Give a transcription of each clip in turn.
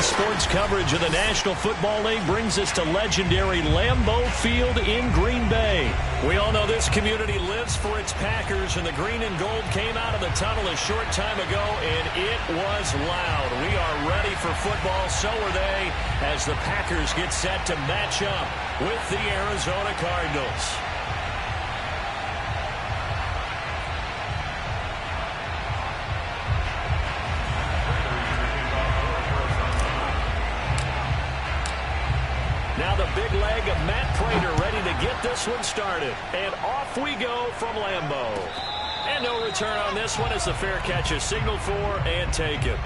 Sports coverage of the National Football League brings us to legendary Lambeau Field in Green Bay. We all know this community lives for its Packers, and the green and gold came out of the tunnel a short time ago, and it was loud. We are ready for football, so are they, as the Packers get set to match up with the Arizona Cardinals. Now the big leg of Matt Prater ready to get this one started. And off we go from Lambeau. And no return on this one as the fair catch is signaled for and taken.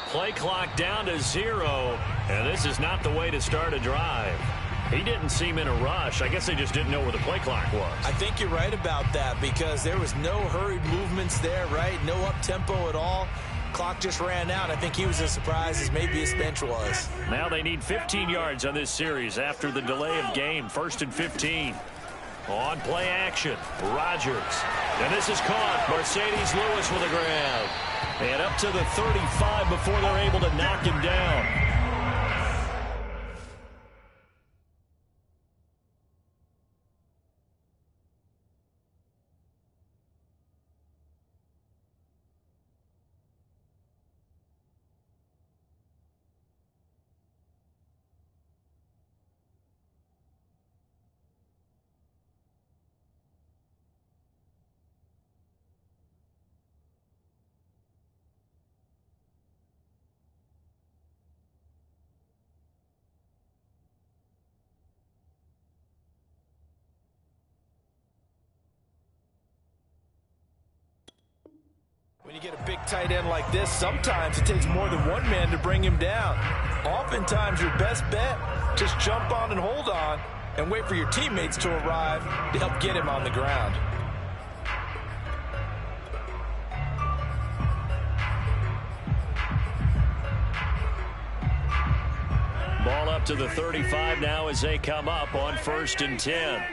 Play clock down to 0, and this is not the way to start a drive. He didn't seem in a rush. I guess they just didn't know where the play clock was. I think you're right about that because there was no hurried movements there, right? No up-tempo at all. Clock just ran out. I think he was as surprised as maybe his bench was. Now they need 15 yards on this series after the delay of game. 1st and 15. On play action, Rodgers. And this is caught. Mercedes Lewis with a grab. And up to the 35 before they're able to knock him down. When you get a big tight end like this, sometimes it takes more than one man to bring him down. Oftentimes, your best bet, just jump on and hold on and wait for your teammates to arrive to help get him on the ground. Ball up to the 35 now as they come up on 1st and 10.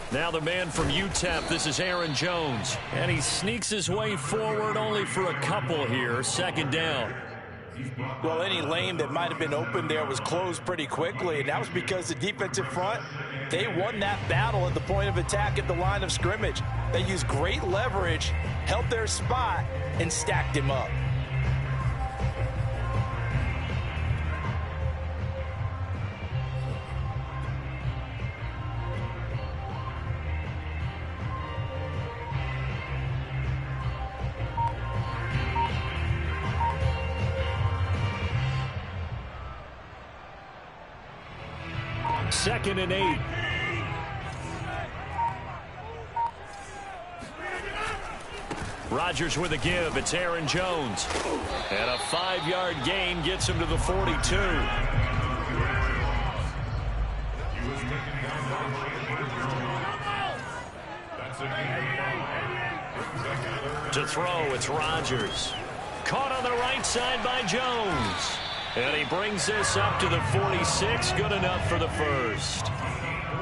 Now the man from UTEP, this is Aaron Jones. And he sneaks his way forward only for a couple here. 2nd down. Well, any lane that might have been open there was closed pretty quickly, and that was because the defensive front, they won that battle at the point of attack at the line of scrimmage. They used great leverage, held their spot, and stacked him up. Second and 8. Rodgers with a give. It's Aaron Jones. And a 5-yard gain gets him to the 42. To throw, it's Rodgers. Caught on the right side by Jones. And he brings this up to the 46. Good enough for the first.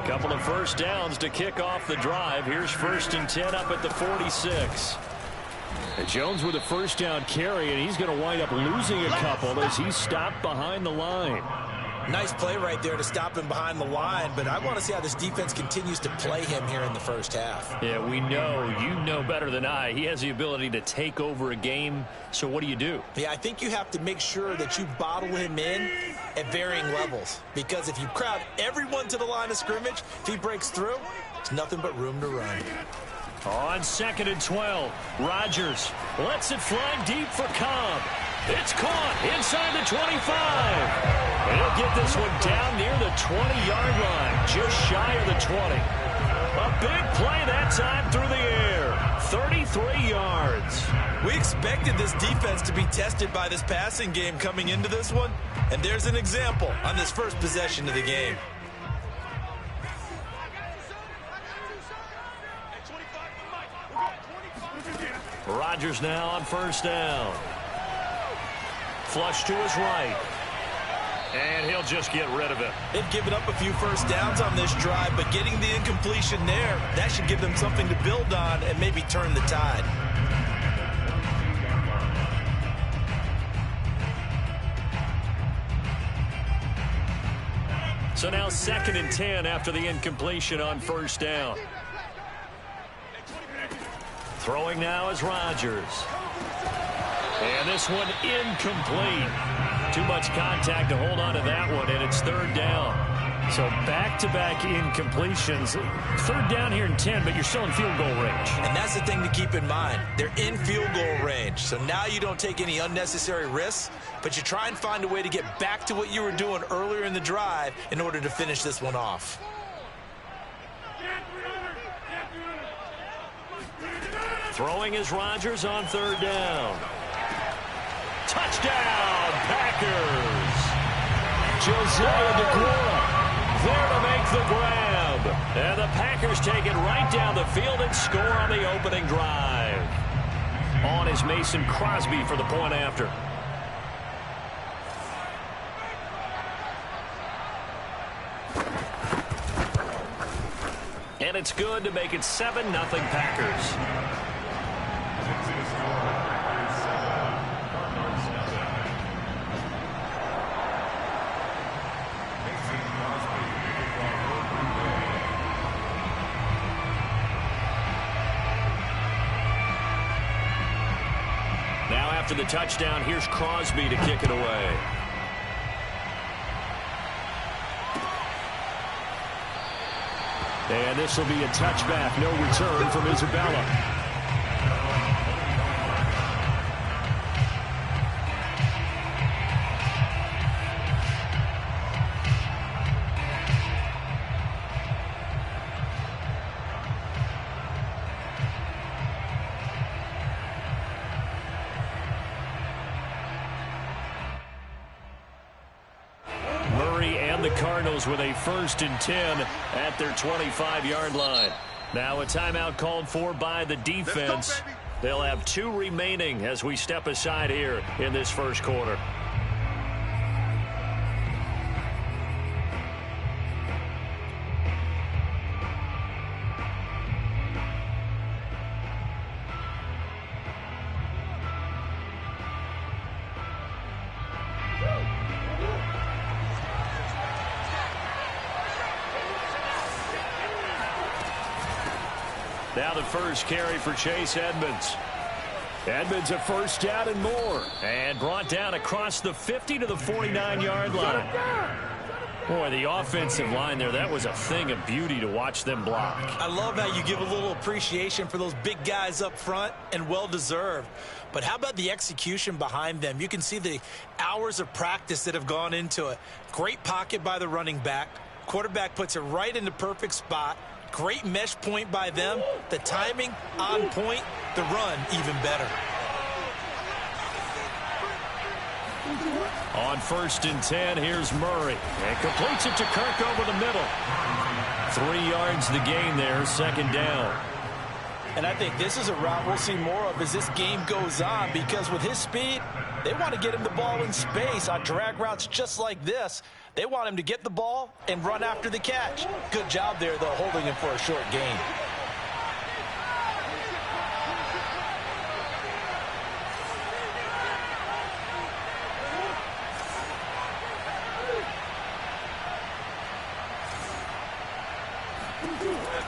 Couple of first downs to kick off the drive. Here's 1st and 10 up at the 46. And Jones with a first down carry, and he's going to wind up losing a couple as he's stopped behind the line. Nice play right there to stop him behind the line, but I want to see how this defense continues to play him here in the first half. Yeah, we know, you know better than I, he has the ability to take over a game, so what do? Yeah, I think you have to make sure that you bottle him in at varying levels, because if you crowd everyone to the line of scrimmage, if he breaks through, it's nothing but room to run. On 2nd and 12, Rodgers lets it fly deep for Cobb. It's caught inside the 25. He'll get this one down near the 20-yard line, just shy of the 20. A big play that time through the air, 33 yards. We expected this defense to be tested by this passing game coming into this one, and there's an example on this first possession of the game. Rodgers now on 1st down. Flush to his right. And he'll just get rid of it. They've given up a few first downs on this drive, but getting the incompletion there, that should give them something to build on and maybe turn the tide. So now 2nd and 10 after the incompletion on 1st down. Throwing now is Rodgers. And this one incomplete. Too much contact to hold on to that one, and it's 3rd down. So back-to-back incompletions. 3rd down here in 10, but you're still in field goal range. And that's the thing to keep in mind. They're in field goal range. So now you don't take any unnecessary risks, but you try and find a way to get back to what you were doing earlier in the drive in order to finish this one off. Throwing is Rodgers on 3rd down. Touchdown, Packers. Josiah DeGuara there to make the grab. And the Packers take it right down the field and score on the opening drive. On is Mason Crosby for the point after. And it's good to make it 7-0 Packers. After the touchdown, here's Crosby to kick it away. And this will be a touchback, no return from Isabella. Cardinals with a 1st and 10 at their 25-yard line. Now a timeout called for by the defense. They'll have 2 remaining as we step aside here in this first quarter. Now the first carry for Chase Edmonds. Edmonds a 1st down and more. And brought down across the 50 to the 49-yard line. Boy, the offensive line there, that was a thing of beauty to watch them block. I love how you give a little appreciation for those big guys up front, and well-deserved. But how about the execution behind them? You can see the hours of practice that have gone into it. Great pocket by the running back. Quarterback puts it right in the perfect spot. Great mesh point by them. The timing on point. The run even better. On 1st and 10, here's Murray. And completes it to Kirk over the middle. 3 yards the gain there, 2nd down. And I think this is a route we'll see more of as this game goes on, because with his speed, they want to get him the ball in space on drag routes just like this. They want him to get the ball and run after the catch. Good job there, though, holding him for a short gain.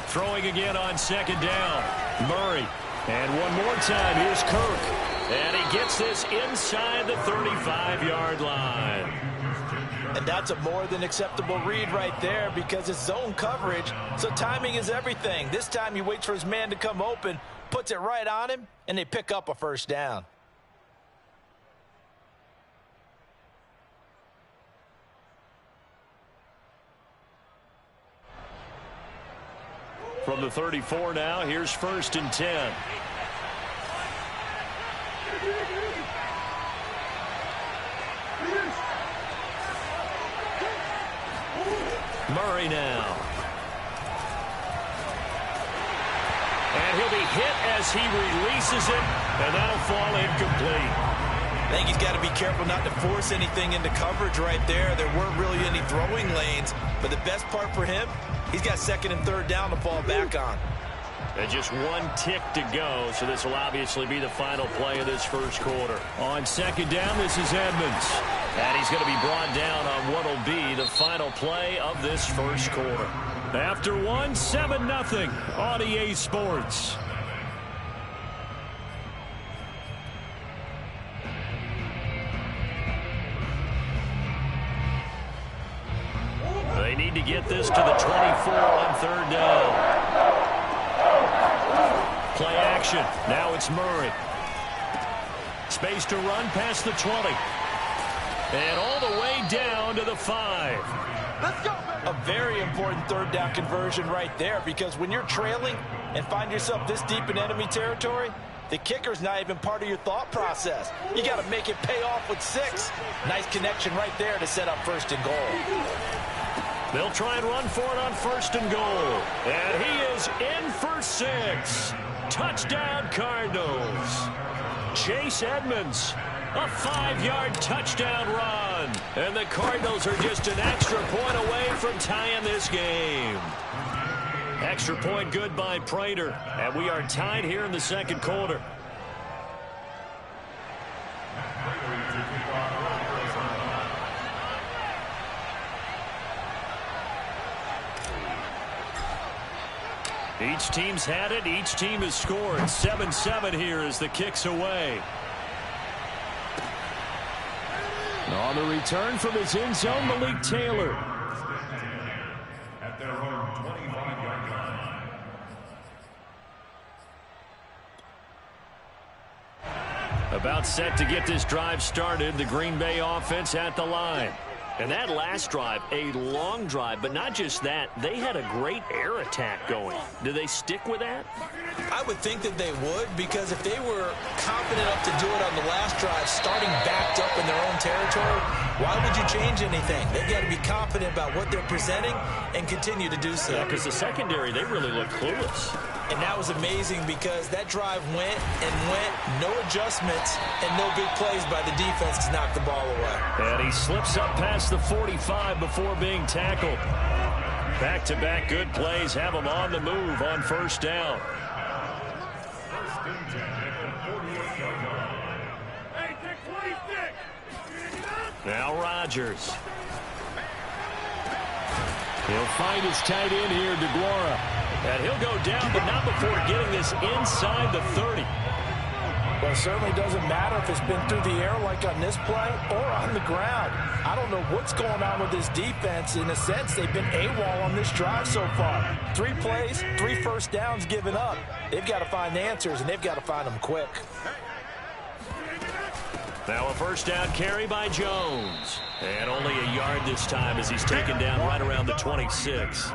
Throwing again on second down. Murray. And one more time, here's Kirk. And he gets this inside the 35-yard line. And that's a more than acceptable read right there because it's zone coverage, so timing is everything. This time he waits for his man to come open, puts it right on him, and they pick up a first down. From the 34 now, here's 1st and 10. Murray now. And he'll be hit as he releases it, and that'll fall incomplete. I think he's got to be careful not to force anything into coverage right there. There weren't really any throwing lanes, but the best part for him, he's got 2nd and 3rd down to fall back on. And just one tick to go, so this will obviously be the final play of this first quarter. On 2nd down, this is Edmonds. And he's going to be brought down on what will be the final play of this first quarter. After 7-0 on EA Sports. They need to get this to the 24 on 3rd down. Play action. Now it's Murray. Space to run past the 20. And all the way down to the 5. Let's go. A very important 3rd down conversion right there because when you're trailing and find yourself this deep in enemy territory, the kicker's not even part of your thought process. You got to make it pay off with 6. Nice connection right there to set up 1st and goal. They'll try and run for it on 1st and goal. And he is in for 6. Touchdown Cardinals. Chase Edmonds. A 5-yard touchdown run. And the Cardinals are just an extra point away from tying this game. Extra point good by Prater. And we are tied here in the 2nd quarter. Each team's had it. Each team has scored. 7-7 here as the kick's away. On the return from his end zone, Malik Taylor. At their own 25-yard line. About set to get this drive started. The Green Bay offense at the line. And that last drive, a long drive, but not just that. They had a great air attack going. Do they stick with that? I would think that they would, because if they were confident enough to do it on the last drive, starting backed up in their own territory, why would you change anything? They've got to be confident about what they're presenting and continue to do so. Yeah, because the secondary, they really look clueless. And that was amazing because that drive went and went, no adjustments, and no big plays by the defense to knock the ball away. And he slips up past the 45 before being tackled. Back-to-back good plays have him on the move on 1st down. Now Rodgers. He'll find his tight end here, DeGuara. And he'll go down, but not before getting this inside the 30. Well, it certainly doesn't matter if it's been through the air like on this play or on the ground. I don't know what's going on with this defense. In a sense, they've been AWOL on this drive so far. 3 plays, 3 first downs given up. They've got to find answers, and they've got to find them quick. Now a 1st down carry by Jones. And only a yard this time as he's taken down right around the 26.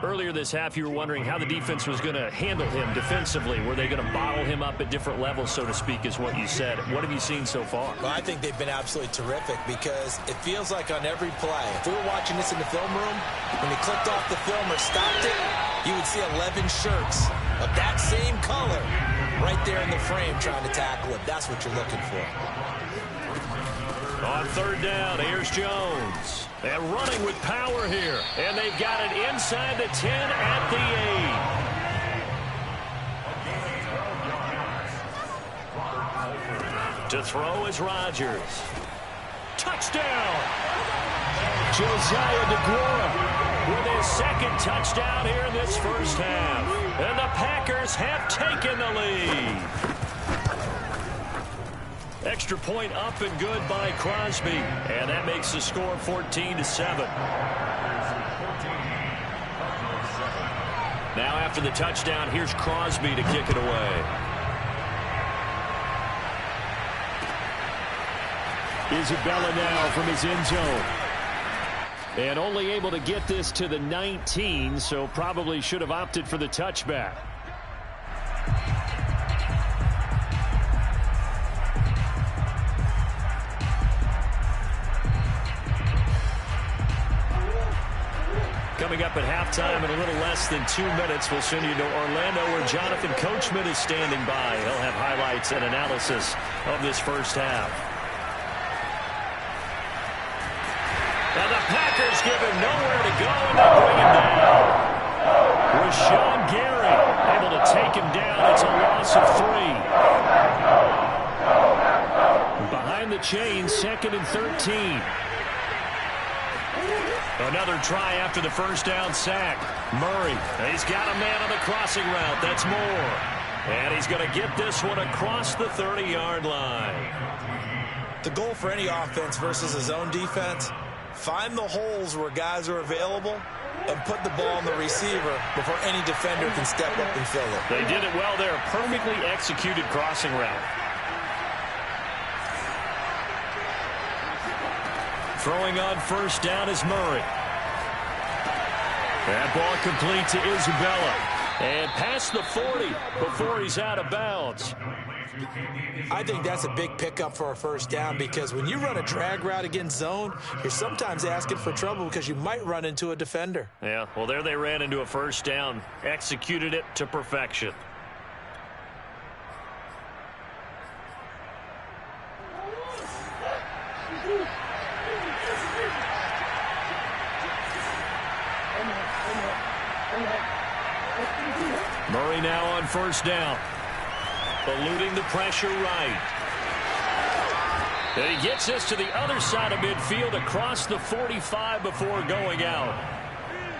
Earlier this half, you were wondering how the defense was going to handle him defensively. Were they going to bottle him up at different levels, so to speak, is what you said. What have you seen so far? Well, I think they've been absolutely terrific because it feels like on every play, if we were watching this in the film room, when he clicked off the film or stopped it, you would see 11 shirts of that same color right there in the frame trying to tackle him. That's what you're looking for. On 3rd down, here's Jones. And running with power here. And they've got it inside the 10 at the 8. To throw is Rodgers. Touchdown! Josiah DeGuara. with his second touchdown here in this first half. And the Packers have taken the lead. Extra point up and good by Crosby. And that makes the score 14-7. Now after the touchdown, here's Crosby to kick it away. Isabella now from his end zone. And only able to get this to the 19, so probably should have opted for the touchback. Coming up at halftime in a little less than 2 minutes, we'll send you to Orlando where Jonathan Coachman is standing by. He'll have highlights and analysis of this first half. And the Packers give him nowhere to go, and they bring him down. Rashawn Gary able to take him down. It's a loss of 3. Behind the chain, 2nd and 13. Another try after the first down sack. Murray, he's got a man on the crossing route. That's Moore. And he's going to get this one across the 30-yard line. The goal for any offense versus a zone defense, find the holes where guys are available and put the ball on the receiver before any defender can step up and fill it. They did it well there. Perfectly executed crossing route. Throwing on first down is Murray. That ball complete to Isabella. And past the 40 before he's out of bounds. I think that's a big pickup for a first down because when you run a drag route against zone, you're sometimes asking for trouble because you might run into a defender. Yeah, well, there they ran into a first down. Executed it to perfection. Murray now on first down. Eluding the pressure right. And he gets this to the other side of midfield across the 45 before going out.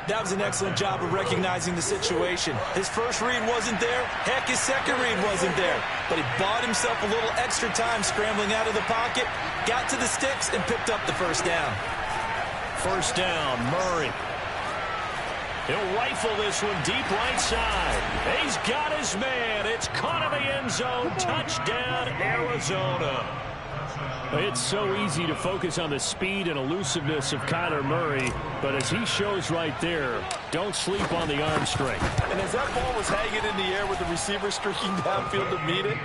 That was an excellent job of recognizing the situation. His first read wasn't there. Heck, his second read wasn't there. But he bought himself a little extra time scrambling out of the pocket, got to the sticks, and picked up the first down. First down, Murray. He'll rifle this one deep right side. He's got his man. It's caught in the end zone. Touchdown, Arizona. It's so easy to focus on the speed and elusiveness of Kyler Murray, but as he shows right there, don't sleep on the arm strength. And as that ball was hanging in the air with the receiver streaking downfield to meet it,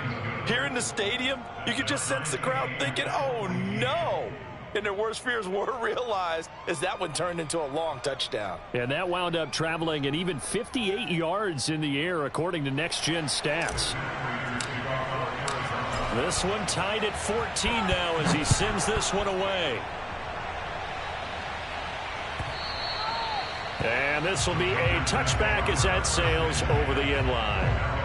here in the stadium, you could just sense the crowd thinking, oh, no. And their worst fears were realized as that one turned into a long touchdown. And that wound up traveling an even 58 yards in the air, according to Next Gen Stats. This one tied at 14 now as he sends this one away. And this will be a touchback as that sails over the end line.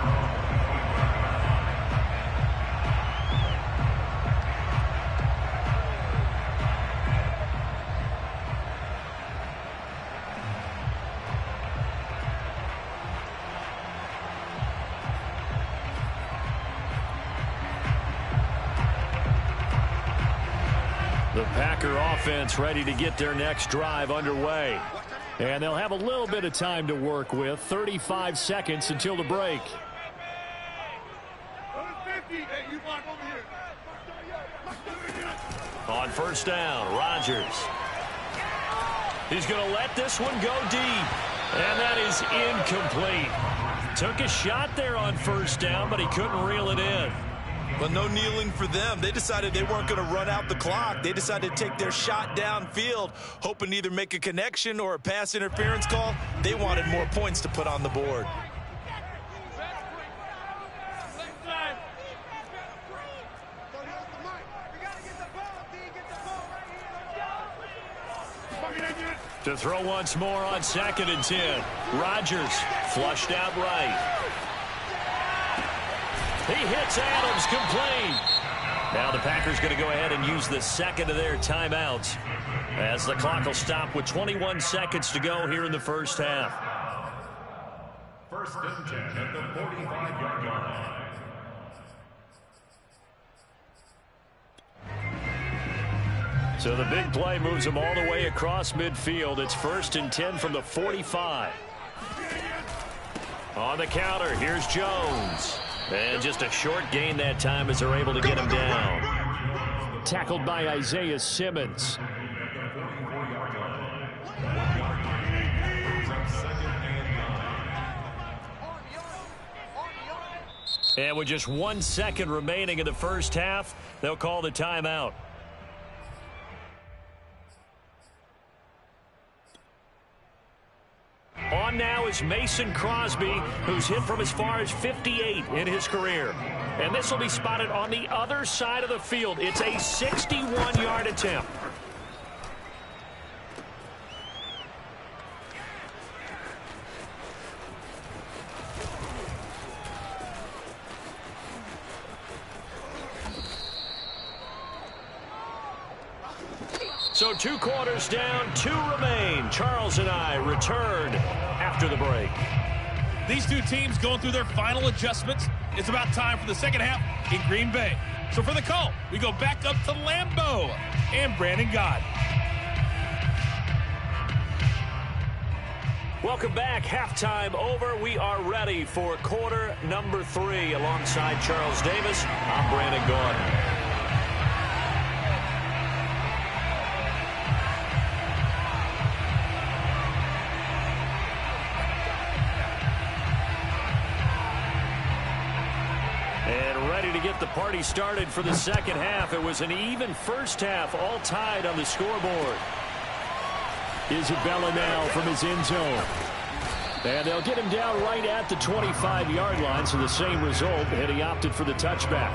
The Packer offense ready to get their next drive underway. And they'll have a little bit of time to work with. 35 seconds until the break. On first down, Rodgers. He's going to let this one go deep. And that is incomplete. Took a shot there on first down, but he couldn't reel it in. But no kneeling for them. They decided they weren't going to run out the clock. They decided to take their shot downfield, hoping to either make a connection or a pass interference call. They wanted more points to put on the board. To throw once more on 2nd and 10. Rodgers flushed out right. He hits Adams complete. Now the Packers going to go ahead and use the second of their timeouts as the clock will stop with 21 seconds to go here in the first half. First and 10 at the 45-yard line. So the big play moves them all the way across midfield. It's first and 10 from the 45. On the counter, here's Jones. And just a short gain that time as they're able to get him down. Tackled by Isaiah Simmons. And with just 1 second remaining in the first half, they'll call the timeout. On now is Mason Crosby, who's hit from as far as 58 in his career. And this will be spotted on the other side of the field. It's a 61-yard attempt. So 2 quarters down, 2 remain. Charles and I return after the break. These two teams going through their final adjustments. It's about time for the second half in Green Bay. So for the call, we go back up to Lambeau and Brandon Gaudin. Welcome back. Halftime over. We are ready for quarter number 3. Alongside Charles Davis, I'm Brandon Gaudin. Get the party started for the second half. It was an even first half, all tied on the scoreboard. Isabella now from his end zone. And they'll get him down right at the 25-yard line, so the same result, and he opted for the touchback.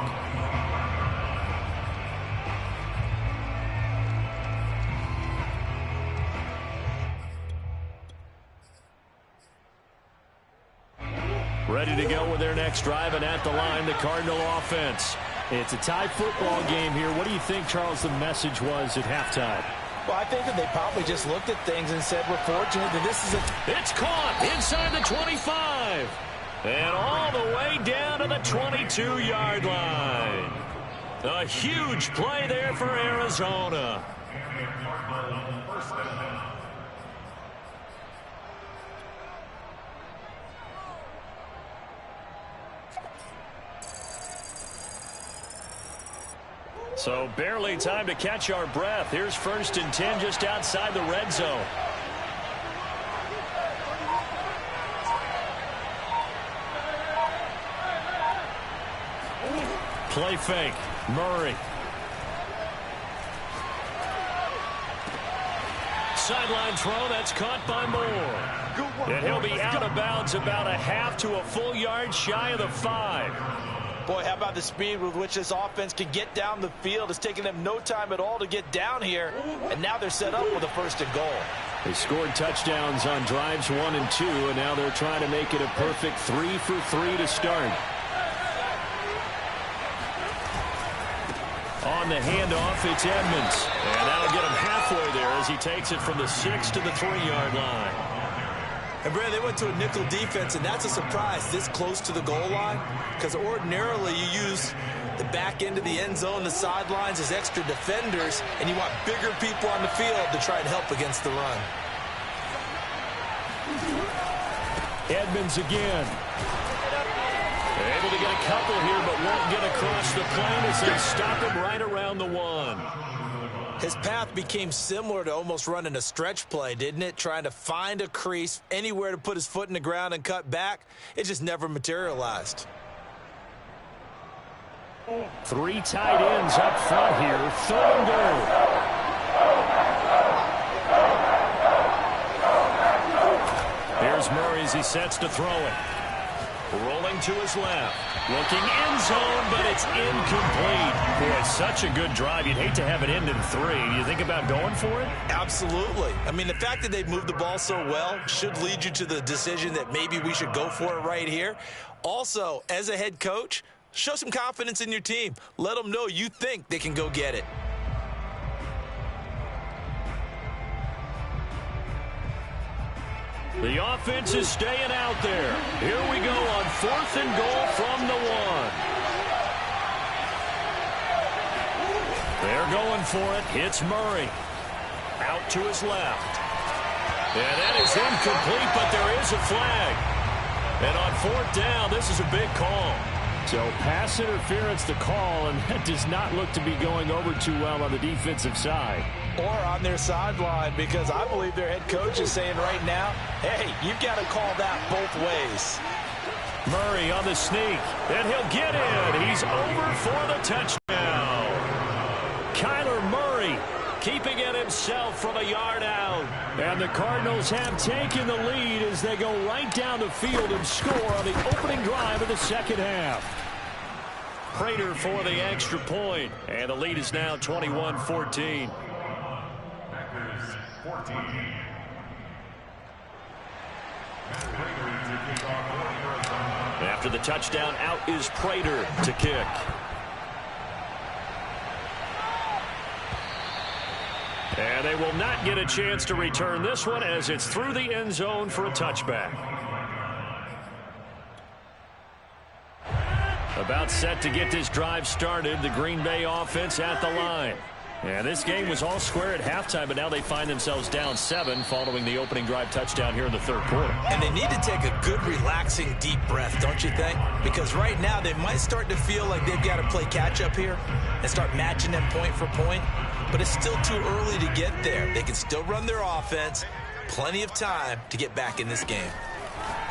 Ready to go with their next drive, and at the line, the Cardinal offense. It's a tie football game here. What do you think, Charles, the message was at halftime? Well, I think that they probably just looked at things and said, we're fortunate that this is a... It's caught inside the 25. And all the way down to the 22-yard line. A huge play there for Arizona. So barely time to catch our breath. Here's first and 10 just outside the red zone. Play fake. Murray. Sideline throw. That's caught by Moore. And he'll be out of bounds about a half to a full yard shy of the 5. Boy, how about the speed with which this offense can get down the field? It's taken them no time at all to get down here, and now they're set up with a first and goal. They scored touchdowns on drives 1 and 2, and now they're trying to make it a perfect 3 for 3 to start. On the handoff, it's Edmonds, and that'll get him halfway there as he takes it from the 6 to the 3-yard line. And Brad, they went to a nickel defense, and that's a surprise this close to the goal line, because ordinarily you use the back end of the end zone, the sidelines as extra defenders, and you want bigger people on the field to try and help against the run. Edmonds again. Able to get a couple here, but won't get across the plane as they stop him right around the 1. His path became similar to almost running a stretch play, didn't it? Trying to find a crease, anywhere to put his foot in the ground and cut back. It just never materialized. 3 tight ends up front here. 3rd and goal. Here's Murray as he sets to throw it. Rolling to his left. Looking end zone, but it's incomplete. Boy, such a good drive. You'd hate to have it end in 3. Do you think about going for it? Absolutely. I mean, the fact that they've moved the ball so well should lead you to the decision that maybe we should go for it right here. Also, as a head coach, Show some confidence in your team. Let them know you think they can go get it. The offense is staying out there. Here we go on 4th and goal from the 1. They're going for it. It's Murray. Out to his left. And that is incomplete, but there is a flag. And on 4th down, this is a big call. So pass interference the call, and that does not look to be going over too well on the defensive side. Or on their sideline, because I believe their head coach is saying right now, hey, you've got to call that both ways. Murray on the sneak, and he'll get in. He's over for the touchdown. Kyler Murray keeping it himself from a yard out. And the Cardinals have taken the lead as they go right down the field and score on the opening drive of the second half. Prater for the extra point, and the lead is now 21-14. After the touchdown, out is Prater to kick. And they will not get a chance to return this one as it's through the end zone for a touchback. About set to get this drive started, the Green Bay offense at the line. And this game was all square at halftime, but now they find themselves down 7 following the opening drive touchdown here in the third quarter. And they need to take a good, relaxing, deep breath, don't you think? Because right now they might start to feel like they've got to play catch-up here and start matching them point for point. But it's still too early to get there. They can still run their offense. Plenty of time to get back in this game.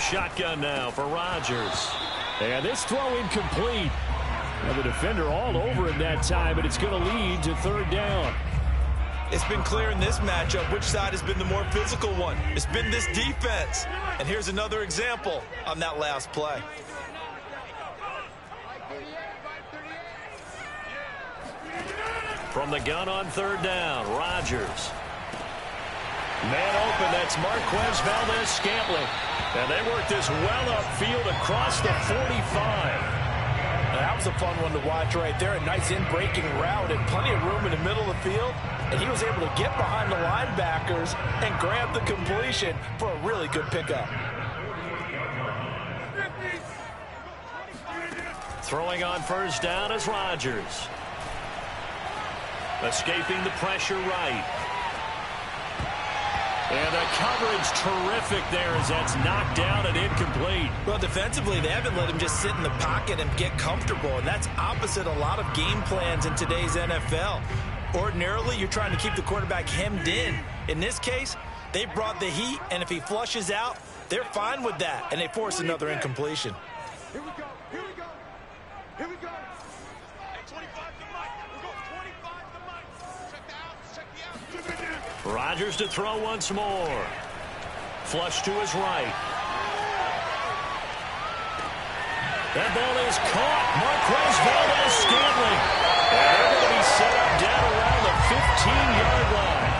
Shotgun now for Rodgers. And this throw incomplete. And the defender all over him that time, but it's going to lead to 3rd down. It's been clear in this matchup which side has been the more physical one. It's been this defense. And here's another example on that last play. From the gun on 3rd down, Rodgers. Man open, that's Marquez Valdes-Scantling. And they work this well upfield across the 45. That was a fun one to watch right there. A nice in-breaking route and plenty of room in the middle of the field. And he was able to get behind the linebackers and grab the completion for a really good pickup. Throwing on 1st down is Rodgers. Escaping the pressure right. And the coverage terrific there as that's knocked down and incomplete. Well, defensively, they haven't let him just sit in the pocket and get comfortable, and that's opposite a lot of game plans in today's NFL. Ordinarily, you're trying to keep the quarterback hemmed in. In this case, they brought the heat, and if he flushes out, they're fine with that, and they force another incompletion. Here we go, here we go, here we go. Hey, 25 to Mike. We're going 25 to Mike. Check the out, check the out. Rodgers to throw once more. Flush to his right. That ball is caught. Marquez Valdes-Scantling. And they're going to be set up down around the 15-yard line.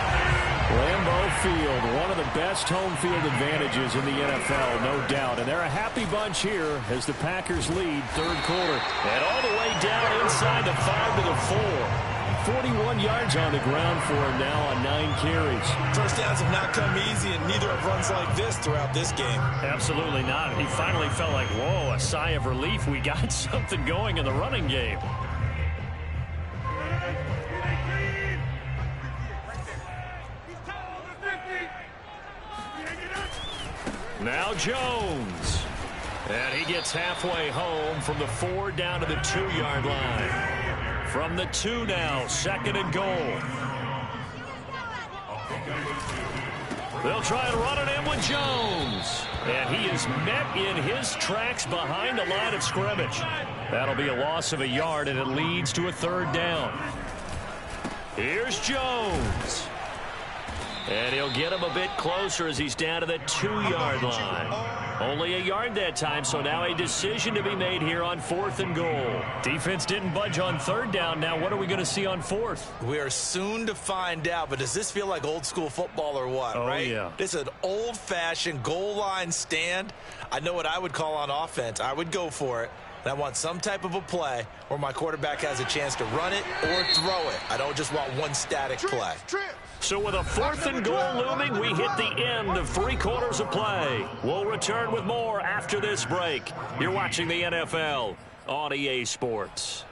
Lambeau Field, one of the best home field advantages in the NFL, no doubt. And they're a happy bunch here as the Packers lead 3rd quarter. And all the way down inside the 5 to the 4. 41 yards on the ground for him now on 9 carries. First downs have not come easy, and neither have runs like this throughout this game. Absolutely not. He finally felt like, whoa, a sigh of relief. We got something going in the running game. Now Jones. And he gets halfway home from the 4 down to the 2-yard line. From the 2 now, 2nd and goal. They'll try and run it in with Jones. And he is met in his tracks behind the line of scrimmage. That'll be a loss of a yard, and it leads to a 3rd down. Here's Jones. And he'll get him a bit closer as he's down to the 2-yard line. Only a yard that time, so now a decision to be made here on 4th and goal. Defense didn't budge on 3rd down. Now what are we going to see on 4th? We are soon to find out, but does this feel like old school football or what, right? Yeah. This is an old-fashioned goal line stand. I know what I would call on offense. I would go for it. And I want some type of a play where my quarterback has a chance to run it or throw it. I don't just want one static play. So with a 4th and goal looming, we hit the end of 3 quarters of play. We'll return with more after this break. You're watching the NFL on EA Sports.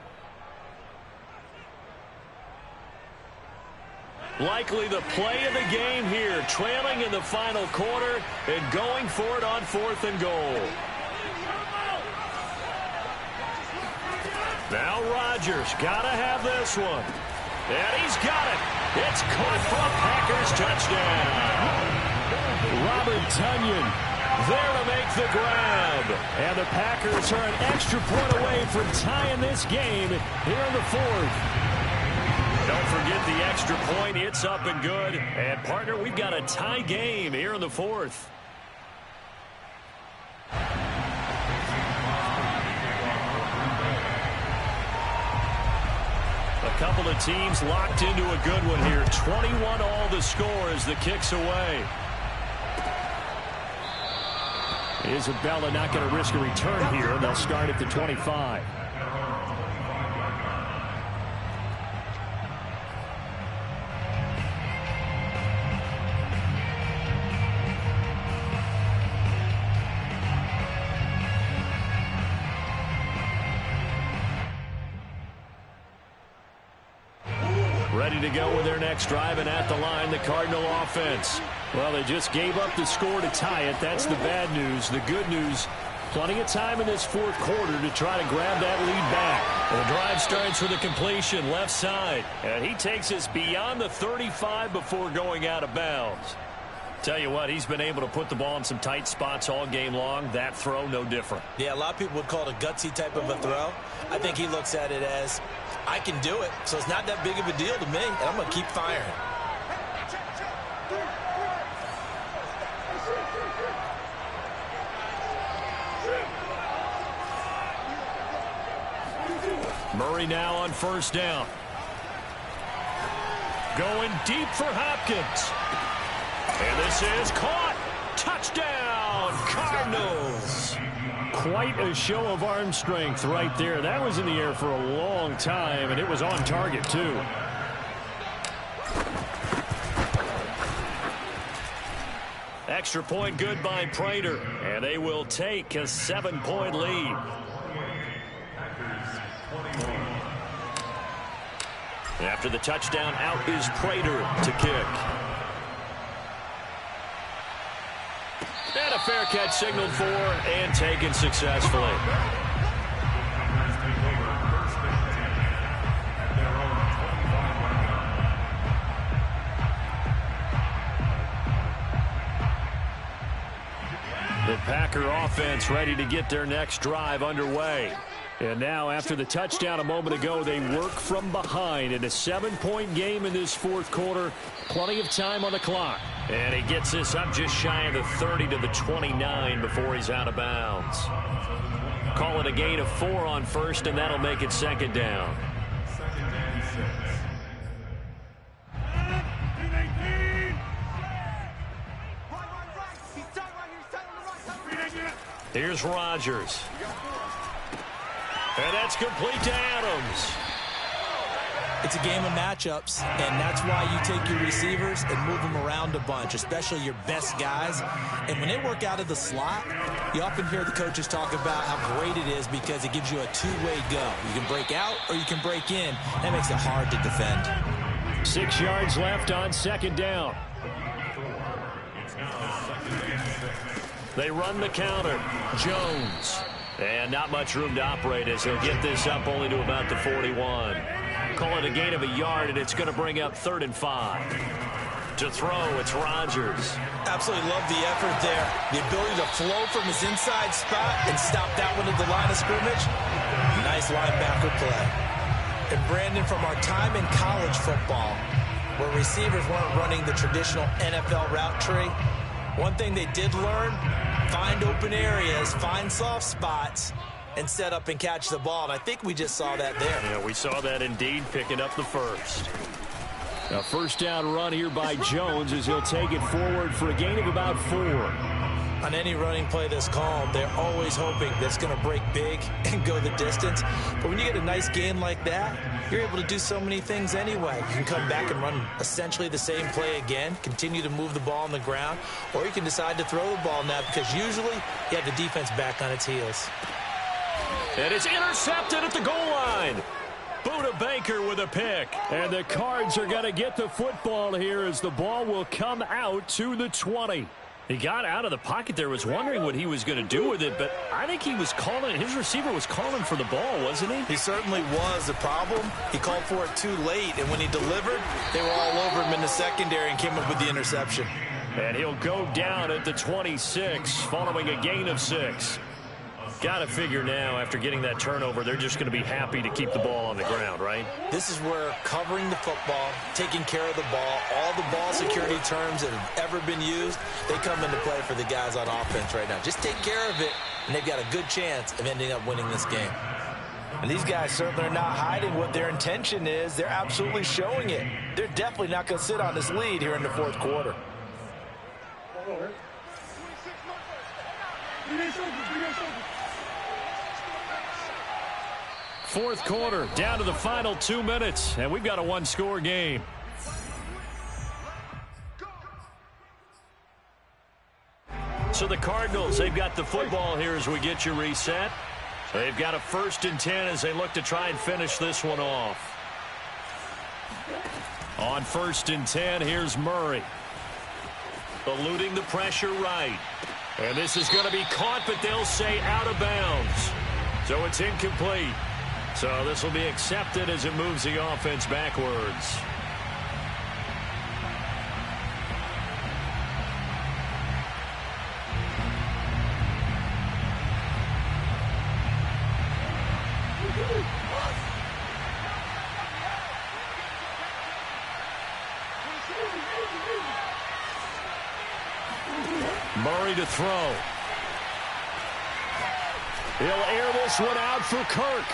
Likely the play of the game here, trailing in the final quarter and going for it on 4th and goal. Now Rodgers got to have this one. And he's got it. It's caught for a Packers touchdown. Robert Tonyan there to make the grab. And the Packers are an extra point away from tying this game here in the 4th. Don't forget the extra point. It's up and good. And, partner, we've got a tie game here in the 4th. A couple of teams locked into a good one here. 21 all the score as the kick's away. Isabella not going to risk a return here. They'll start at the 25. Ready to go with their next drive, and at the line, the Cardinal offense. Well, they just gave up the score to tie it. That's the bad news. The good news, plenty of time in this 4th quarter to try to grab that lead back. The drive starts with a completion left side, and he takes us beyond the 35 before going out of bounds. Tell you what, he's been able to put the ball in some tight spots all game long. That throw, no different. Yeah, a lot of people would call it a gutsy type of a throw. I think he looks at it as, I can do it, so it's not that big of a deal to me, and I'm going to keep firing. Murray now on 1st down. Going deep for Hopkins. And this is caught. Touchdown, Cardinals. Quite a show of arm strength right there. That was in the air for a long time, and it was on target, too. Extra point good by Prater, and they will take a 7-point lead. After the touchdown, out is Prater to kick. And a fair catch signaled for and taken successfully. The Packer offense ready to get their next drive underway. And now, after the touchdown a moment ago, they work from behind in a 7-point game in this 4th quarter. Plenty of time on the clock. And he gets this up just shy of the 30 to the 29 before he's out of bounds. Call it a gain of 4 on 1st, and that'll make it 2nd down. Here's Rodgers. And that's complete to Adams. It's a game of matchups, and that's why you take your receivers and move them around a bunch, especially your best guys. And when they work out of the slot, you often hear the coaches talk about how great it is because it gives you a two-way go. You can break out or you can break in. That makes it hard to defend. 6 yards left on 2nd down. They run the counter. Jones. And not much room to operate as he'll get this up only to about the 41. Call it a gain of a yard, and it's going to bring up 3rd and 5. To throw, it's Rodgers. Absolutely love the effort there. The ability to flow from his inside spot and stop that one at the line of scrimmage. Nice linebacker play. And Brandon, from our time in college football, where receivers weren't running the traditional NFL route tree, one thing they did learn, find open areas, find soft spots, and set up and catch the ball. And I think we just saw that there. Yeah, we saw that indeed, picking up the first. A 1st down run here by Jones as he'll take it forward for a gain of about 4. On any running play that's called, they're always hoping that it's going to break big and go the distance. But when you get a nice gain like that, you're able to do so many things anyway. You can come back and run essentially the same play again, continue to move the ball on the ground, or you can decide to throw the ball now because usually you have the defense back on its heels. And it's intercepted at the goal line. Buda Baker with a pick. And the Cards are going to get the football here as the ball will come out to the 20. He got out of the pocket there, was wondering what he was going to do with it, but I think he was calling, his receiver was calling for the ball, wasn't he? He certainly was. The problem, he called for it too late, and when he delivered, they were all over him in the secondary and came up with the interception. And he'll go down at the 26 following a gain of 6. Got to figure now, after getting that turnover, they're just going to be happy to keep the ball on the ground, right? This is where covering the football, taking care of the ball, all the ball security terms that have ever been used, they come into play for the guys on offense right now. Just take care of it, and they've got a good chance of ending up winning this game. And these guys certainly are not hiding what their intention is. They're absolutely showing it. They're definitely not going to sit on this lead here in the fourth quarter. Fourth quarter, down to the final 2 minutes, and we've got a one-score game. So the Cardinals, they've got the football here as we get you reset. They've got a 1st and 10 as they look to try and finish this one off. On 1st and 10, here's Murray. Eluding the pressure right. And this is going to be caught, but they'll say out of bounds. So it's incomplete. So this will be accepted as it moves the offense backwards. Murray to throw. He'll air this one out for Kirk.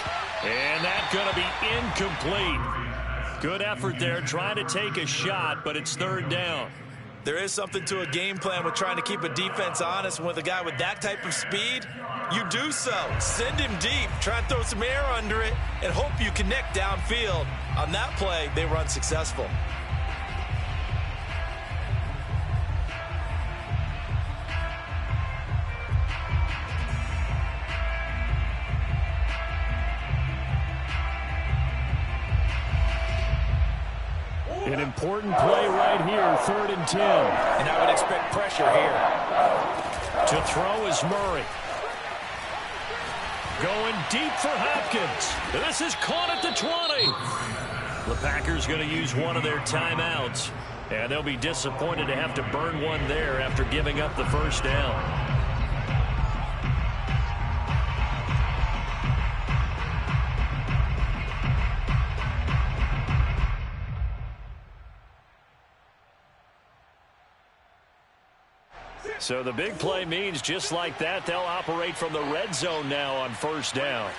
And that's going to be incomplete. Good effort there trying to take a shot, but it's 3rd down. There is something to a game plan with trying to keep a defense honest. With a guy with that type of speed, you do so. Send him deep, try and throw some air under it, and hope you connect downfield. On that play, they were unsuccessful. An important play right here, 3rd and 10. And I would expect pressure here. To throw is Murray. Going deep for Hopkins. This is caught at the 20. The Packers going to use one of their timeouts. And they'll be disappointed to have to burn one there after giving up the 1st down. So the big play means just like that, they'll operate from the red zone now on 1st down.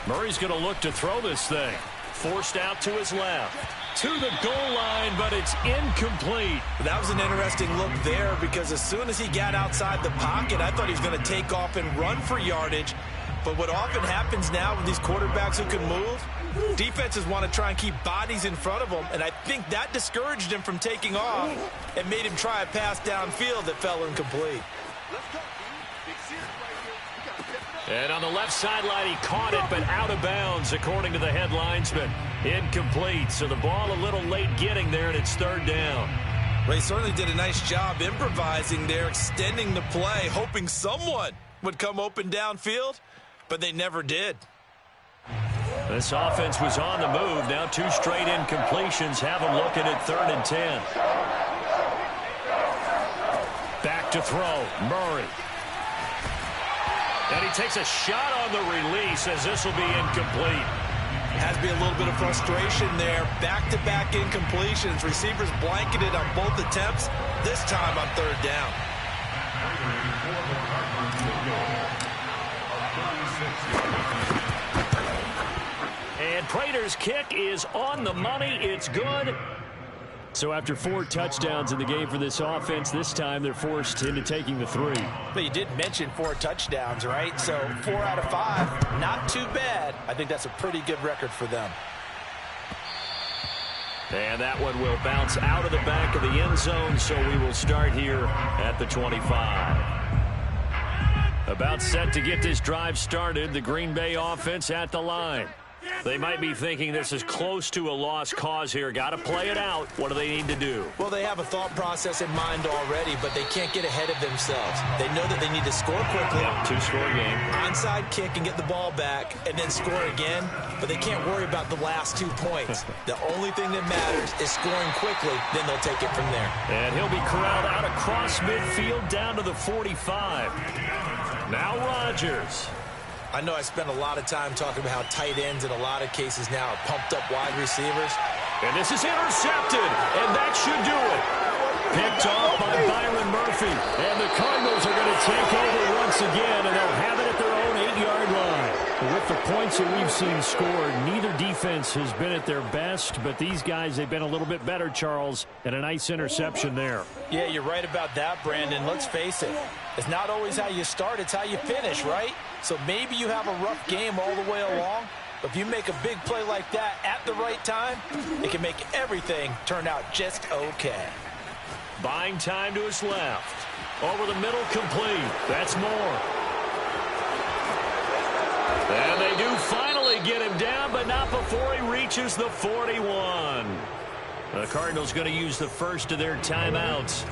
Murray's going to look to throw this thing. Forced out to his left. To the goal line, but it's incomplete. That was an interesting look there because as soon as he got outside the pocket, I thought he was going to take off and run for yardage. But what often happens now with these quarterbacks who can move, defenses want to try and keep bodies in front of them, and I think that discouraged him from taking off and made him try a pass downfield that fell incomplete. And on the left sideline, he caught it, but out of bounds, according to the head linesman. Incomplete, so the ball a little late getting there, and it's 3rd down. Well, he certainly did a nice job improvising there, extending the play, hoping someone would come open downfield, but they never did. This offense was on the move. Now 2 straight incompletions have them looking at 3rd and 10. Back to throw, Murray. And he takes a shot on the release as this will be incomplete. Has to be a little bit of frustration there. Back-to-back incompletions. Receivers blanketed on both attempts, this time on 3rd down. And Prater's kick is on the money. It's good. So after 4 touchdowns in the game for this offense, this time they're forced into taking the 3. But you did mention 4 touchdowns, right? So 4 out of 5, not too bad. I think that's a pretty good record for them. And that one will bounce out of the back of the end zone, so we will start here at the 25. About set to get this drive started, the Green Bay offense at the line. They might be thinking this is close to a lost cause here. Got to play it out. What do they need to do? Well, they have a thought process in mind already, but they can't get ahead of themselves. They know that they need to score quickly. Yep, 2-score game. Onside kick and get the ball back and then score again, but they can't worry about the last 2 points. The only thing that matters is scoring quickly, then they'll take it from there. And he'll be corralled out across midfield down to the 45. Now Rodgers. I know I spent a lot of time talking about how tight ends in a lot of cases now are pumped up wide receivers. And this is intercepted, and that should do it. Picked off by Byron Murphy. And the Cardinals are going to take over once again, and they'll have it at their own 8-yard line. With the points that we've seen scored, neither defense has been at their best, but these guys, they've been a little bit better, Charles, and a nice interception there. Yeah, you're right about that, Brandon. Let's face it. It's not always how you start, it's how you finish, right? So maybe you have a rough game all the way along, but if you make a big play like that at the right time, it can make everything turn out just okay. Buying time to his left. Over the middle, complete. That's more. And they do finally get him down, but not before he reaches the 41. The Cardinals going to use the first of their timeouts.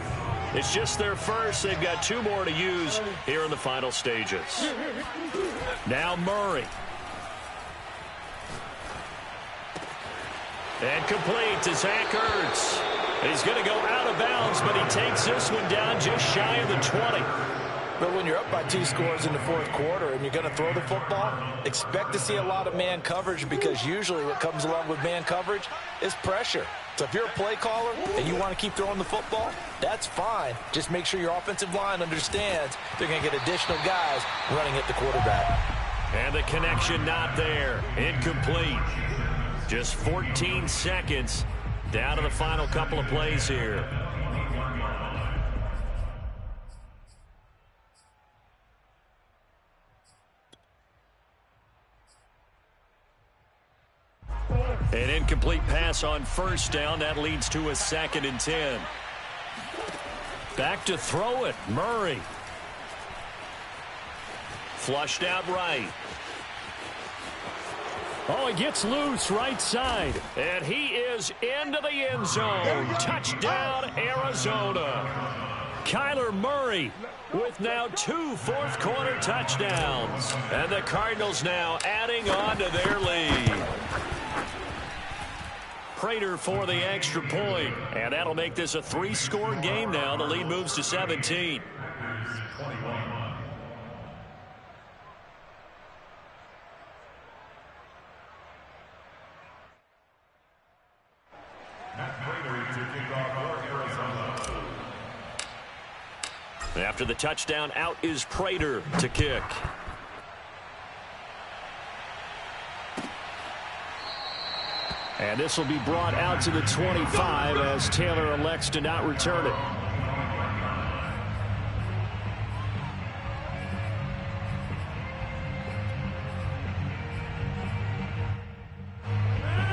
It's just their first. They've got 2 more to use here in the final stages. Now Murray. And complete to Zach Ertz. He's going to go out of bounds, but he takes this one down just shy of the 20. But when you're up by 2 scores in the 4th quarter and you're going to throw the football, expect to see a lot of man coverage, because usually what comes along with man coverage is pressure. So if you're a play caller and you want to keep throwing the football, that's fine. Just make sure your offensive line understands they're going to get additional guys running at the quarterback. And the connection not there. Incomplete. Just 14 seconds down to the final couple of plays here. An incomplete pass on first down. That leads to a 2nd and 10. Back to throw it. Murray. Flushed out right. Oh, he gets loose right side. And he is into the end zone. Touchdown, Arizona. Kyler Murray with now 2 fourth-quarter touchdowns. And the Cardinals now adding on to their lead. Prater for the extra point. And that'll make this a 3-score game now. The lead moves to 17. After the touchdown, out is Prater to kick. And this will be brought out to the 25 as Taylor elects to not return it.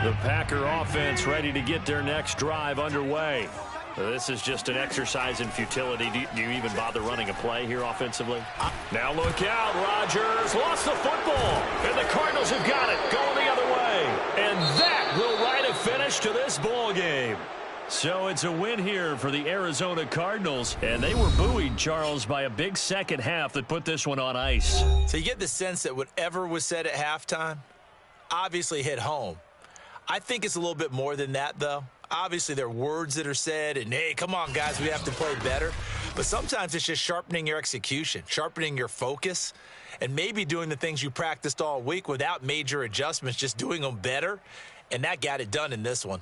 The Packer offense ready to get their next drive underway. This is just an exercise in futility. Do you even bother running a play here offensively? Now look out. Rodgers lost the football. And the Cardinals have got it. Going the other way. And that will write a finish to this ball game. So it's a win here for the Arizona Cardinals. And they were buoyed, Charles, by a big second half that put this one on ice. So you get the sense that whatever was said at halftime obviously hit home. I think it's a little bit more than that, though. Obviously, there are words that are said, and, hey, come on, guys, we have to play better. But sometimes it's just sharpening your execution, sharpening your focus, and maybe doing the things you practiced all week without major adjustments, just doing them better. And that got it done in this one.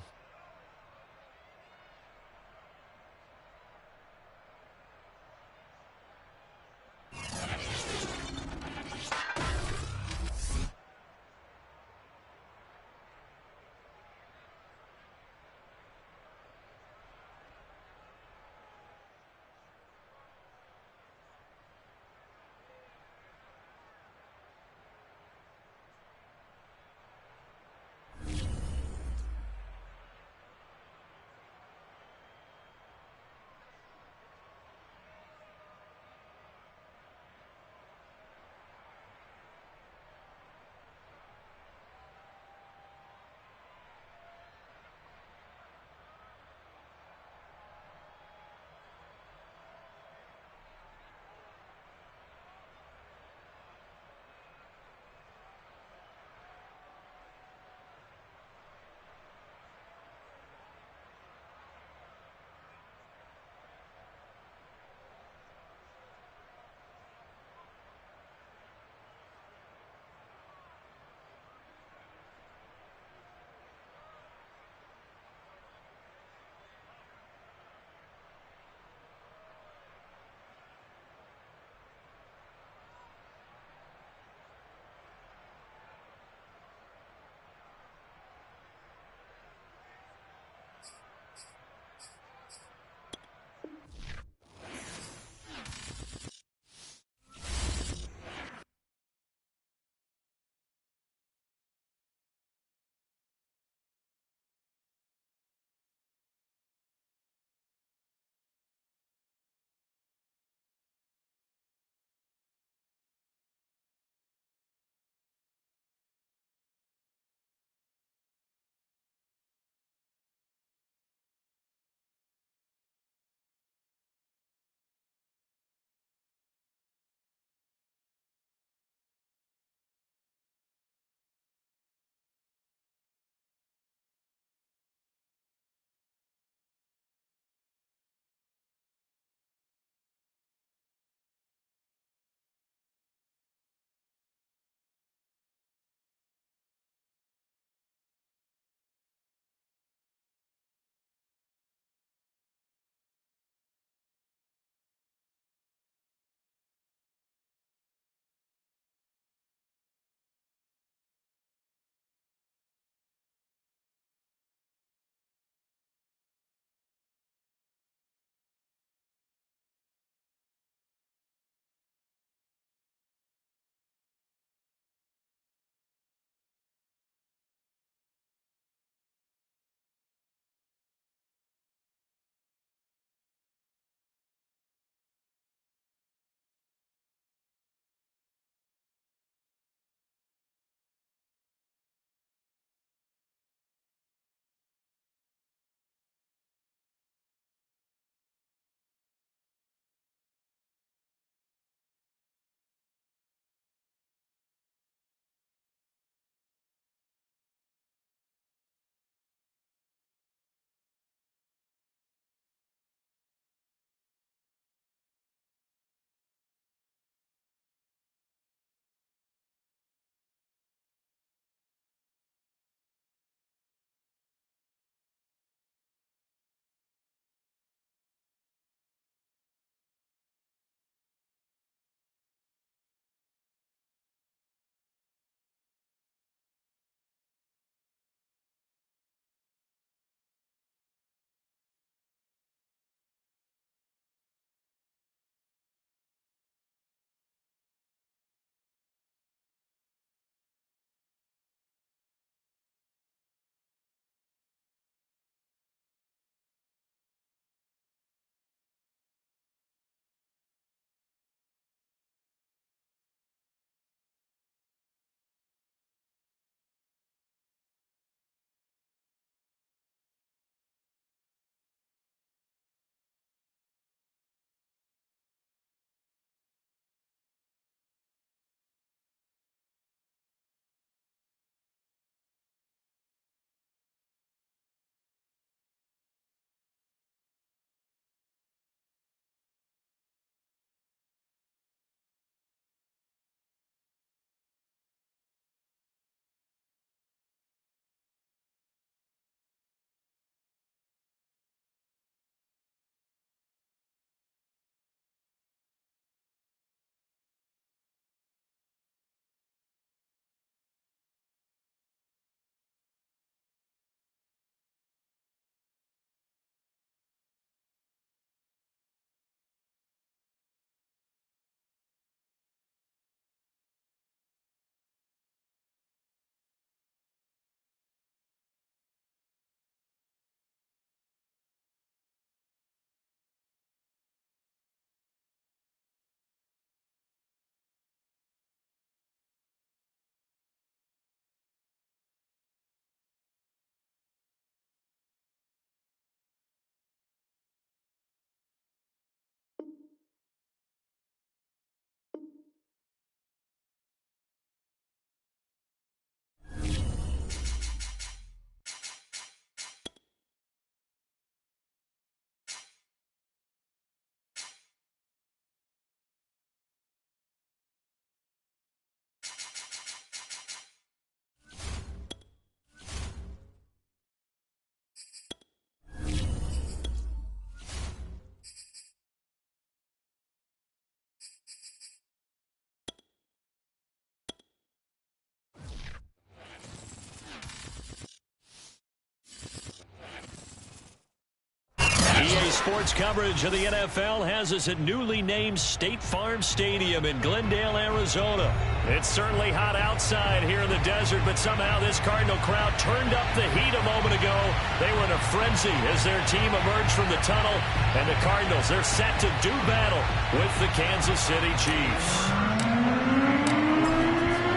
Sports coverage of the NFL has us at newly named State Farm Stadium in Glendale, Arizona. It's certainly hot outside here in the desert, but somehow this Cardinal crowd turned up the heat a moment ago. They were in a frenzy as their team emerged from the tunnel, and the Cardinals, they're set to do battle with the Kansas City Chiefs.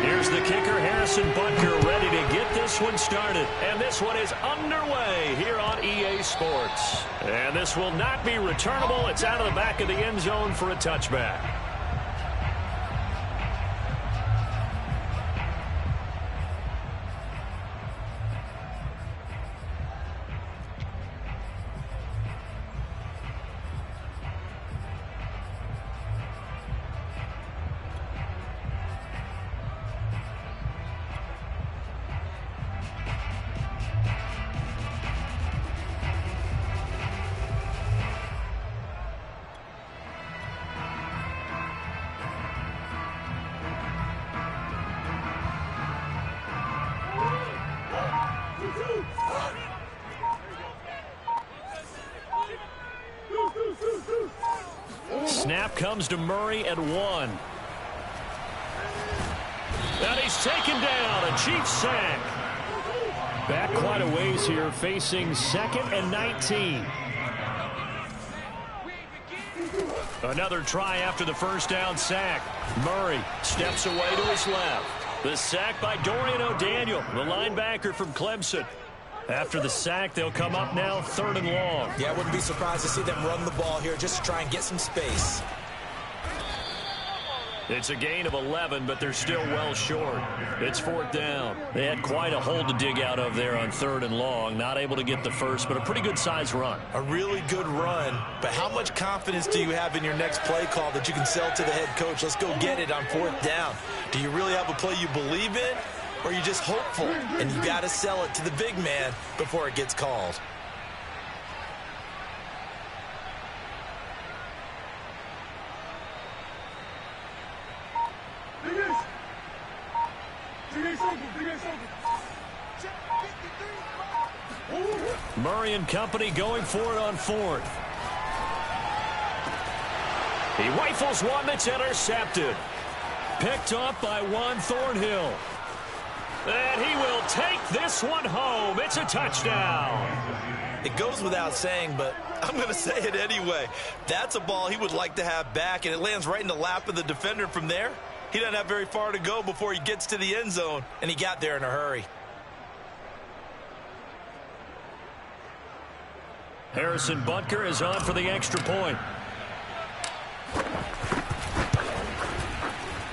Here's the kicker, Harrison Butker, ready to get this one started. And this one is underway here on EA Sports. And this will not be returnable. It's out of the back of the end zone for a touchback. Snap comes to Murray at 1. And he's taken down, a Chiefs sack. Back quite a ways here, facing 2nd and 19. Another try after the first down sack. Murray steps away to his left. The sack by Dorian O'Daniel, the linebacker from Clemson. After the sack, they'll come up now 3rd and long. Yeah, I wouldn't be surprised to see them run the ball here just to try and get some space. It's a gain of 11, but they're still well short. It's 4th down. They had quite a hole to dig out of there on 3rd and long. Not able to get the first, but a pretty good-sized run. A really good run, but how much confidence do you have in your next play call that you can sell to the head coach? Let's go get it on 4th down. Do you really have a play you believe in, or are you just hopeful? And you got to sell it to the big man before it gets called. Murray and company going for it on 4th. He rifles one that's intercepted. Picked up by Juan Thornhill. And he will take this one home. It's a touchdown. It goes without saying, but I'm going to say it anyway. That's a ball he would like to have back, and it lands right in the lap of the defender from there. He doesn't have very far to go before he gets to the end zone, and he got there in a hurry. Harrison Butker is on for the extra point.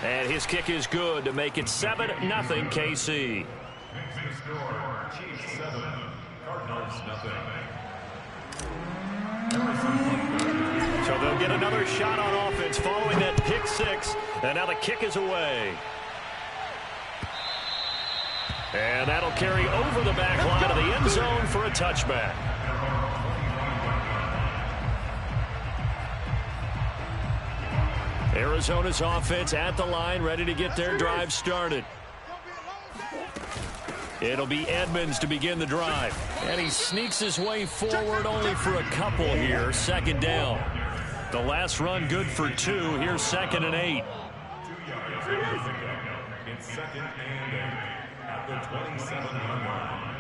And his kick is good to make it 7-0 KC. Chiefs 7, Cardinals nothing. So they'll get another shot on offense following that pick 6. And now the kick is away. And that'll carry over the back line of the end zone for a touchback. Arizona's offense at the line, ready to get their drive started. It'll be Edmonds to begin the drive. And he sneaks his way forward only for a couple here. 2nd down. The last run good for 2. Here's 2nd and 8. 2 yards. It's 2nd and 8 at the 27-yard line.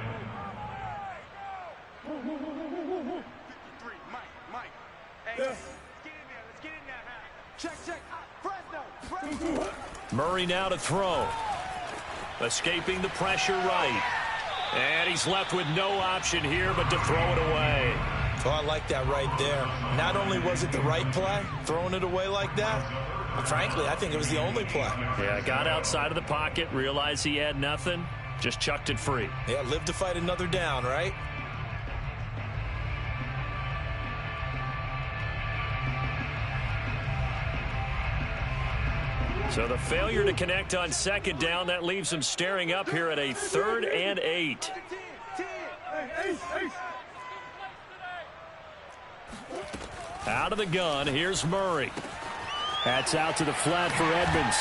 53, Mike. Hey, let's get in there. Let's get in there. Check. Fresno. Murray now to throw. Escaping the pressure right. And he's left with no option here but to throw it away. Oh, I like that right there. Not only was it the right play, throwing it away like that, but frankly, I think it was the only play. Yeah, got outside of the pocket, realized he had nothing, just chucked it free. Yeah, live to fight another down, right? So the failure to connect on 2nd down, that leaves him staring up here at a 3rd and 8. Out of the gun, here's Murray. That's out to the flat for Edmonds.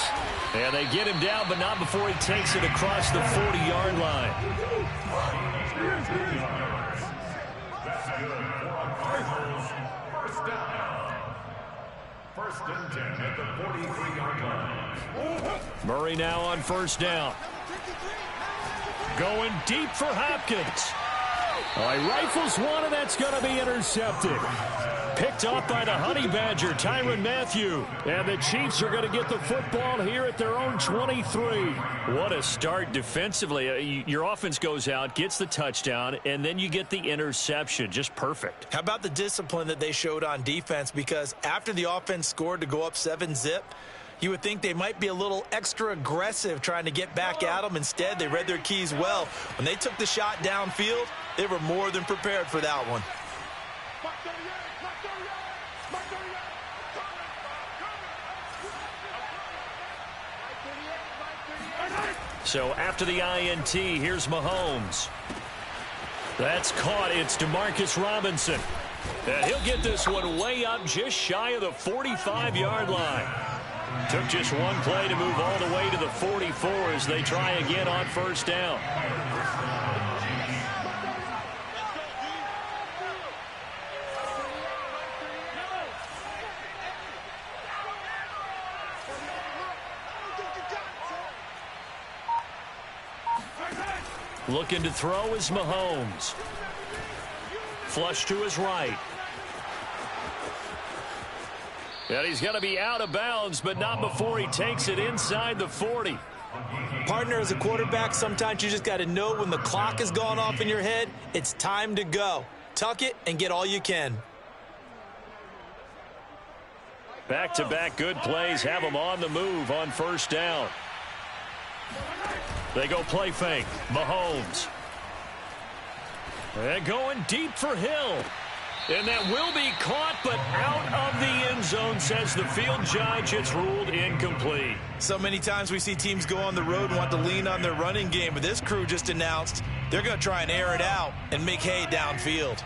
And they get him down, but not before he takes it across the 40-yard line. That's good for a Cardinals First and 10 at the 43-yard line. Murray now on first down. Going deep for Hopkins. Oh, he rifles one, and that's going to be intercepted. Picked off by the Honey Badger, Tyrann Mathieu. And the Chiefs are going to get the football here at their own 23. What a start defensively. Your offense goes out, gets the touchdown, and then you get the interception. Just perfect. How about the discipline that they showed on defense? Because after the offense scored to go up 7-zip, you would think they might be a little extra aggressive trying to get back at them. Instead, they read their keys well. When they took the shot downfield, they were more than prepared for that one. So after the INT, here's Mahomes. That's caught. It's Demarcus Robinson. And he'll get this one way up just shy of the 45-yard line. Took just one play to move all the way to the 44 as they try again on first down. Looking to throw is Mahomes. Flush to his right. And he's going to be out of bounds, but not before he takes it inside the 40. Partner, as a quarterback, sometimes you just got to know when the clock has gone off in your head, it's time to go. Tuck it and get all you can. Back-to-back good plays have them on the move on first down. They go play fake. Mahomes. And going deep for Hill. And that will be caught, but out of the end zone, says the field judge. It's ruled incomplete. So many times we see teams go on the road and want to lean on their running game, but this crew just announced they're going to try and air it out and make hay downfield.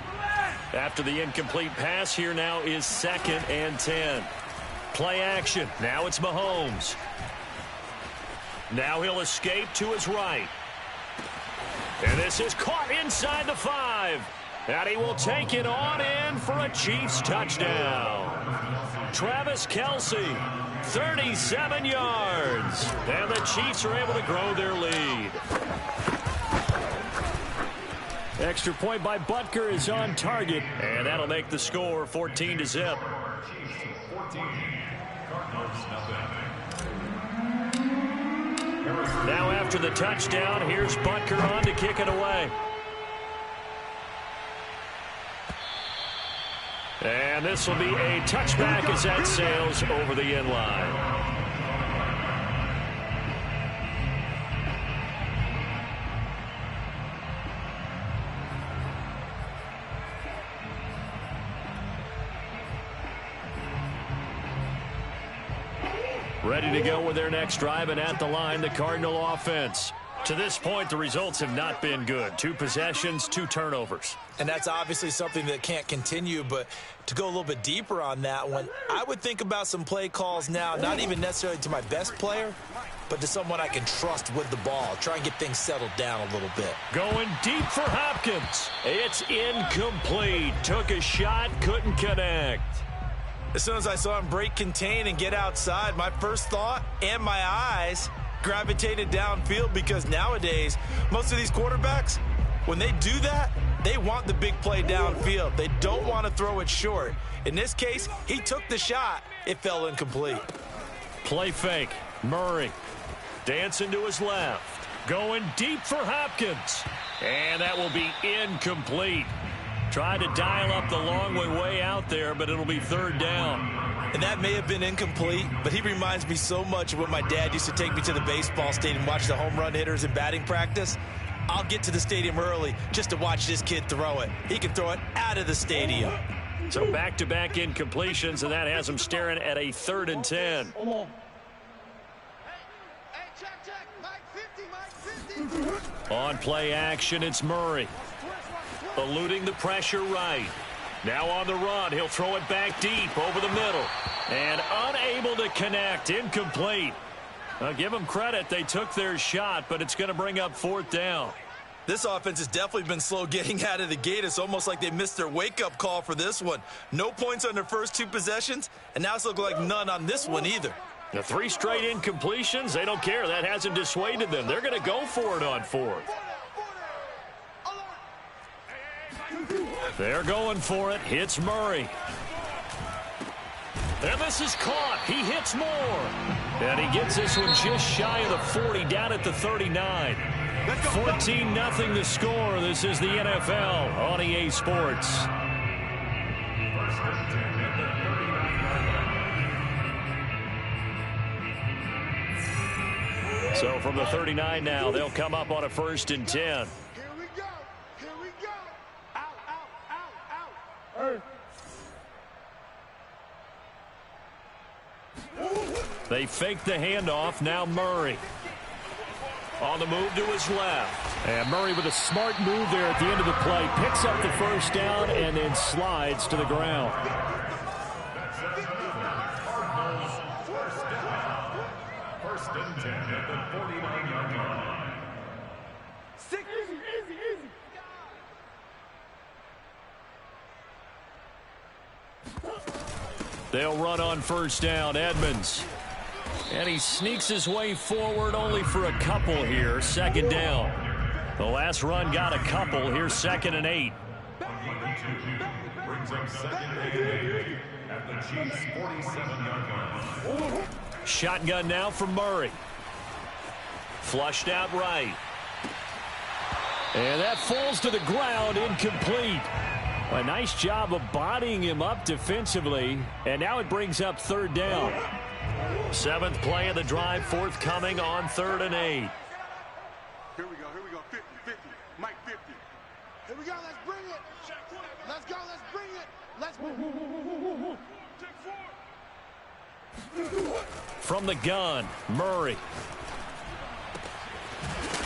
After the incomplete pass, here now is 2nd and 10. Play action. Now it's Mahomes. Now he'll escape to his right. And this is caught inside the 5. And he will take it on in for a Chiefs touchdown. Travis Kelce, 37 yards. And the Chiefs are able to grow their lead. Extra point by Butker is on target. And that'll make the score 14-0. Now after the touchdown, here's Butker on to kick it away. And this will be a touchback as that sails over the end line. Ready to go with their next drive, and at the line, the Cardinal offense. To this point, the results have not been good. 2 possessions, 2 turnovers. And that's obviously something that can't continue, but to go a little bit deeper on that one, I would think about some play calls now, not even necessarily to my best player, but to someone I can trust with the ball. Try and get things settled down a little bit. Going deep for Hopkins. It's incomplete. Took a shot, couldn't connect. As soon as I saw him break contain and get outside, my first thought and my eyes gravitated downfield, because nowadays, most of these quarterbacks, when they do that, they want the big play downfield. They don't want to throw it short. In this case, he took the shot. It fell incomplete. Play fake. Murray dancing to his left. Going deep for Hopkins. And that will be incomplete. Tried to dial up the long way out there, but it'll be 3rd down. And that may have been incomplete, but he reminds me so much of when my dad used to take me to the baseball stadium and watch the home run hitters in batting practice. I'll get to the stadium early just to watch this kid throw it. He can throw it out of the stadium. So back-to-back incompletions, and that has him staring at a 3rd and 10. Hey, check. Mike 50. On play action, it's Murray. Eluding the pressure right. Now on the run, he'll throw it back deep over the middle. And unable to connect, incomplete. I'll give them credit, they took their shot, but it's going to bring up 4th down. This offense has definitely been slow getting out of the gate. It's almost like they missed their wake-up call for this one. No points on their first 2 possessions, and now it's looking like none on this one either. The 3 straight incompletions, they don't care. That hasn't dissuaded them. They're going to go for it on 4th. They're going for it. Hits Murray. And this is caught. He hits more. And he gets this one just shy of the 40, down at the 39. 14-0 the score. This is the NFL on EA Sports. So from the 39 now, they'll come up on a 1st and 10. Here we go. Here we go. Out, out, out, out. They fake the handoff. Now Murray. On the move to his left. And Murray with a smart move there at the end of the play. Picks up the 1st down and then slides to the ground. First and 10 at the 49-yard line. They'll run on 1st down. Edmonds. And he sneaks his way forward only for a couple here. 2nd down. The last run got a couple. Here's 2nd and 8. Brings up 2nd and 8 at the Chiefs' 47-yard line. Shotgun now for Murray. Flushed out right. And that falls to the ground, incomplete. A nice job of bodying him up defensively. And now it brings up 3rd down. 7th play of the drive, forthcoming on 3rd and 8. Here we go. 50, 50. Mike 50. Here we go. Let's bring it. Let's go. Let's bring it. Let's move. From the gun, Murray.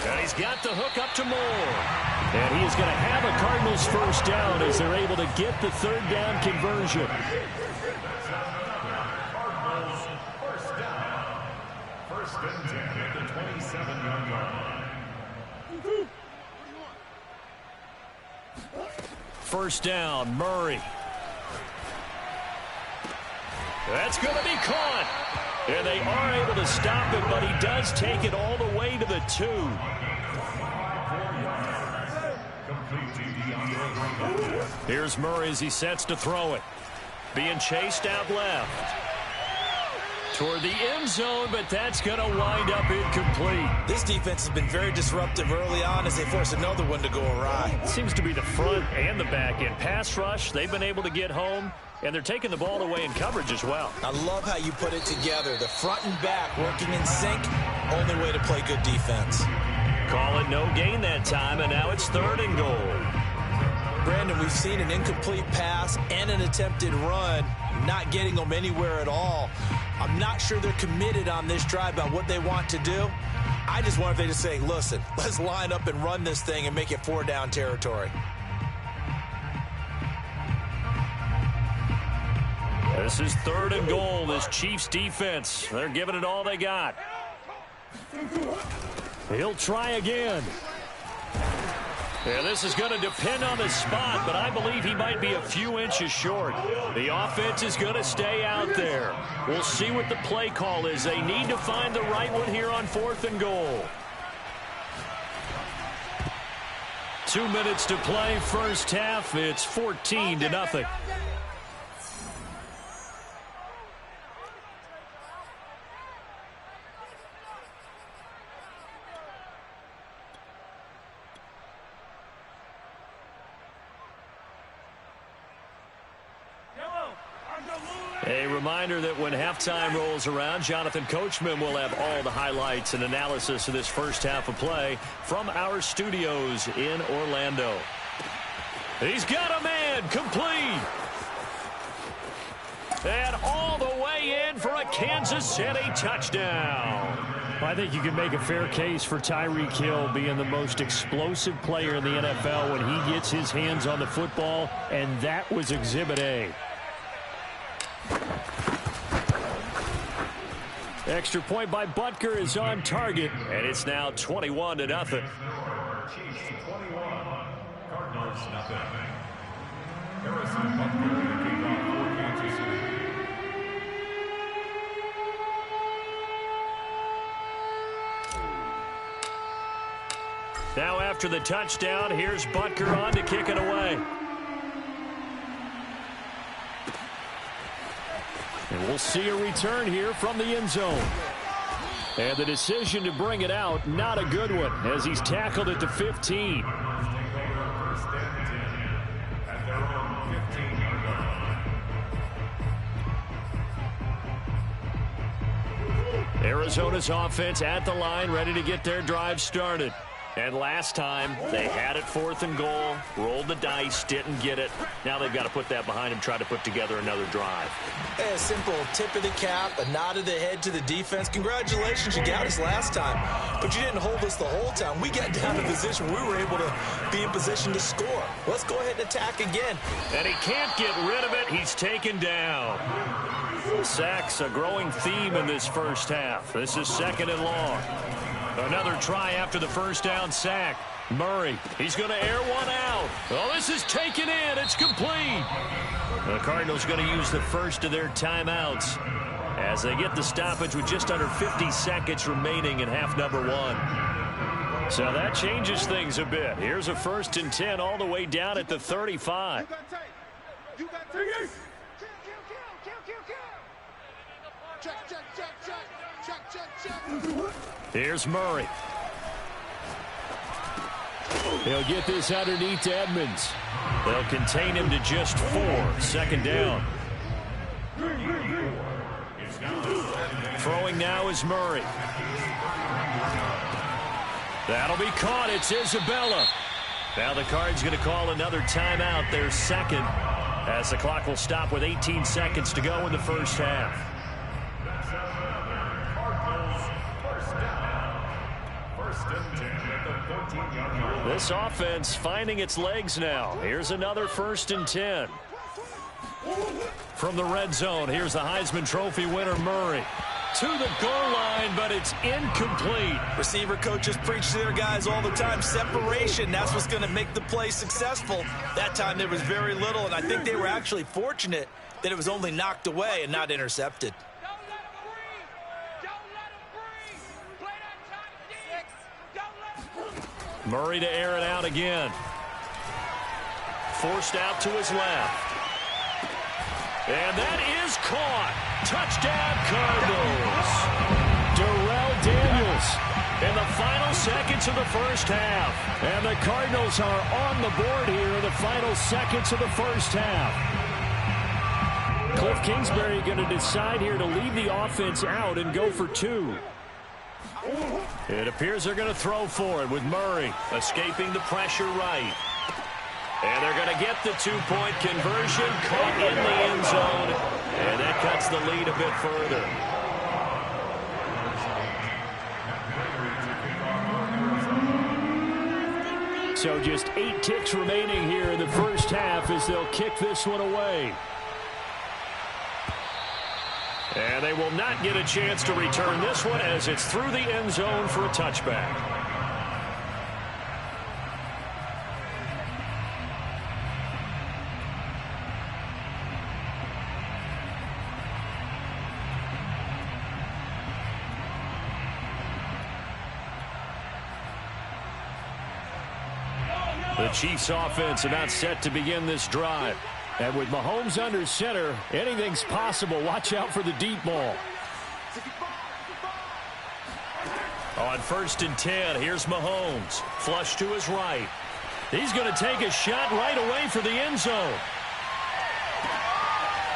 And he's got the hook up to Moore. And he is going to have a Cardinals 1st down as they're able to get the 3rd down conversion. First and 10 at the 27-yard line. 1st down, Murray. That's going to be caught. And they are able to stop it, but he does take it all the way to the 2. Here's Murray as he sets to throw it. Being chased out left. Toward the end zone, but that's going to wind up incomplete. This defense has been very disruptive early on as they force another one to go awry. It seems to be the front and the back end. Pass rush, they've been able to get home, and they're taking the ball away in coverage as well. I love how you put it together. The front and back working in sync, only way to play good defense. Call it no gain that time, and now it's 3rd and goal. Brandon, we've seen an incomplete pass and an attempted run, not getting them anywhere at all. I'm not sure they're committed on this drive about what they want to do. I just wonder if they just say, listen, let's line up and run this thing and make it 4-down territory. This is 3rd and goal. This Chiefs defense, they're giving it all they got. He'll try again. And this is going to depend on the spot, but I believe he might be a few inches short. The offense is going to stay out there. We'll see what the play call is. They need to find the right one here on 4th and goal. 2 minutes to play, 1st half. It's 14-0. A reminder that when halftime rolls around, Jonathan Coachman will have all the highlights and analysis of this 1st half of play from our studios in Orlando. He's got a man, complete. And all the way in for a Kansas City touchdown. I think you can make a fair case for Tyreek Hill being the most explosive player in the NFL when he gets his hands on the football, and that was Exhibit A. Extra point by Butker is on target, and it's now 21-0. Chiefs 21, Cardinals nothing. Harrison Butker to kick off for Kansas City. Now after the touchdown, here's Butker on to kick it away. And we'll see a return here from the end zone. And the decision to bring it out, not a good one, as he's tackled at the 15. Arizona's offense at the line, ready to get their drive started. And last time, they had it 4th and goal, rolled the dice, didn't get it. Now they've got to put that behind them, try to put together another drive. A simple tip of the cap, a nod of the head to the defense. Congratulations, you got us last time, but you didn't hold us the whole time. We got down to a position where we were able to be in position to score. Let's go ahead and attack again. And he can't get rid of it. He's taken down. Sacks a growing theme in this first half. This is 2nd and long. Another try after the first down sack. Murray, he's going to air one out. Oh, this is taken in. It's complete. The Cardinals going to use the first of their timeouts as they get the stoppage with just under 50 seconds remaining in half number 1. So that changes things a bit. Here's a 1st and 10 all the way down at the 35. You got tape. Check. Here's Murray. He'll get this underneath to Edmonds. They'll contain him to just 4. 2nd down. Throwing now is Murray. That'll be caught. It's Isabella. Now the Cards going to call another timeout, their 2nd, as the clock will stop with 18 seconds to go in the first half. This offense finding its legs now. Here's another 1st and 10. From the red zone, here's the Heisman Trophy winner, Murray. To the goal line, but it's incomplete. Receiver coaches preach to their guys all the time. Separation, that's what's going to make the play successful. That time there was very little, and I think they were actually fortunate that it was only knocked away and not intercepted. Murray to air it out again. Forced out to his left. And that is caught. Touchdown, Cardinals. Darrell Daniels in the final seconds of the first half. And the Cardinals are on the board here in the final seconds of the first half. Cliff Kingsbury going to decide here to leave the offense out and go for 2. It appears they're going to throw for it with Murray escaping the pressure right. And they're going to get the 2-point conversion, caught in the end zone, and that cuts the lead a bit further. So just 8 ticks remaining here in the first half as they'll kick this one away. And they will not get a chance to return this one as it's through the end zone for a touchback. The Chiefs offense about set to begin this drive. And with Mahomes under center, anything's possible. Watch out for the deep ball. On 1st and 10, here's Mahomes. Flush to his right. He's going to take a shot right away for the end zone.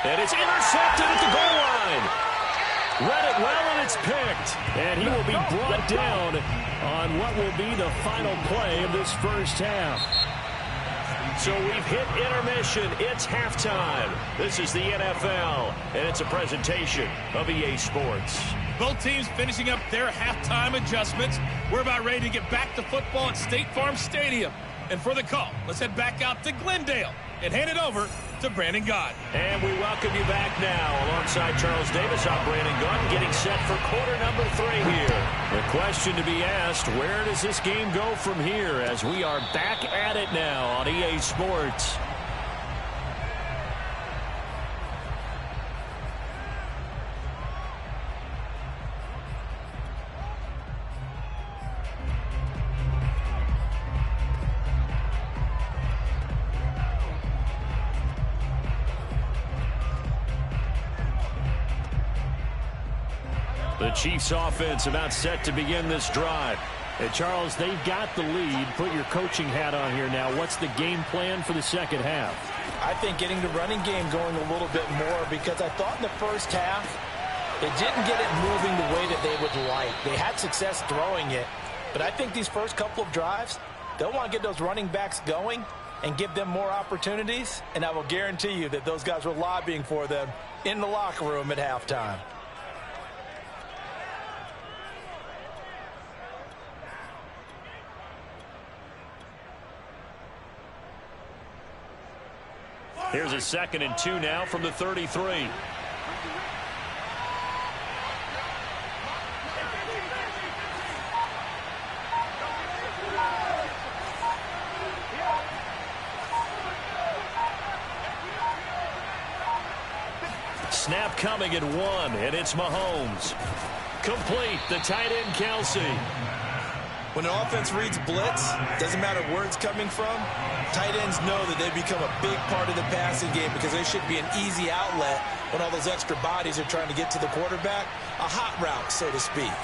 And it's intercepted at the goal line. Read it well, and it's picked. And he will be brought down on what will be the final play of this first half. So we've hit intermission. It's halftime. This is the NFL, and it's a presentation of EA Sports. Both teams finishing up their halftime adjustments. We're about ready to get back to football at State Farm Stadium. And for the call, let's head back out to Glendale and hand it over to Brandon Gaudin. And we welcome you back now alongside Charles Davis. I'm Brandon Gaudin getting set for quarter number 3 here The question to be asked, where does this game go from here as we are back at it now on EA Sports? The Chiefs offense about set to begin this drive. And Charles, they've got the lead. Put your coaching hat on here now. What's the game plan for the second half? I think getting the running game going a little bit more, because I thought in the first half they didn't get it moving the way that they would like. They had success throwing it, but I think these first couple of drives, they'll want to get those running backs going and give them more opportunities, and I will guarantee you that those guys were lobbying for them in the locker room at halftime. Here's a 2nd and 2 now from the 33. Snap coming at 1, and it's Mahomes. Complete, the tight end Kelce. When an offense reads blitz, doesn't matter where it's coming from, tight ends know that they become a big part of the passing game because they should be an easy outlet when all those extra bodies are trying to get to the quarterback. A hot route, so to speak.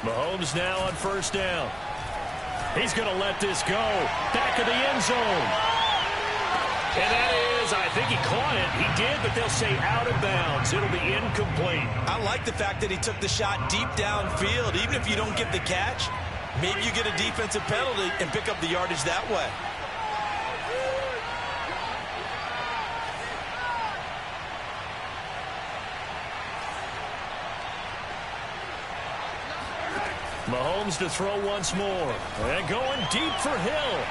Mahomes now on 1st down. He's going to let this go. Back of the end zone. And that is, I think he caught it. He did, but they'll say out of bounds. It'll be incomplete. I like the fact that he took the shot deep downfield. Even if you don't get the catch, maybe you get a defensive penalty and pick up the yardage that way. Mahomes to throw once more. And going deep for Hill.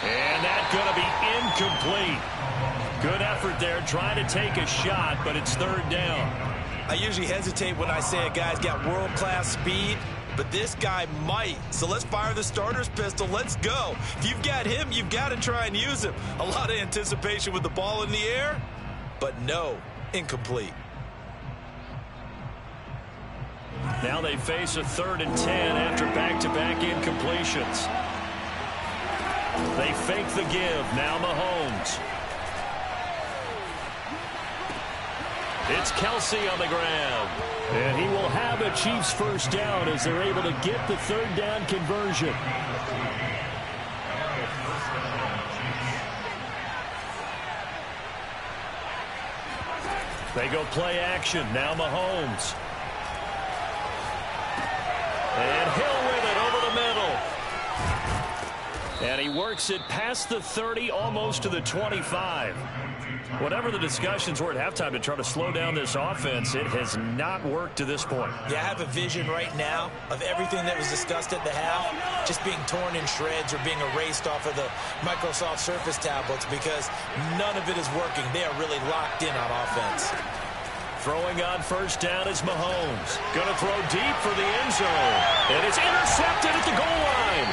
And that's going to be incomplete. Good effort there trying to take a shot, but it's 3rd down. I usually hesitate when I say a guy's got world-class speed, but this guy might. So let's fire the starter's pistol. Let's go. If you've got him, you've got to try and use him. A lot of anticipation with the ball in the air, but no, incomplete. Now they face a 3rd and 10 after back-to-back incompletions. They fake the give. Now Mahomes. It's Kelce on the ground. And he will have a Chiefs 1st down as they're able to get the 3rd down conversion. They go play action. Now Mahomes. And Hill with it over the middle. And he works it past the 30, almost to the 25. Whatever the discussions were at halftime to try to slow down this offense, it has not worked to this point. Yeah, I have a vision right now of everything that was discussed at the half just being torn in shreds or being erased off of the Microsoft Surface tablets because none of it is working. They are really locked in on offense. Throwing on 1st down is Mahomes. Going to throw deep for the end zone. And it's intercepted at the goal line.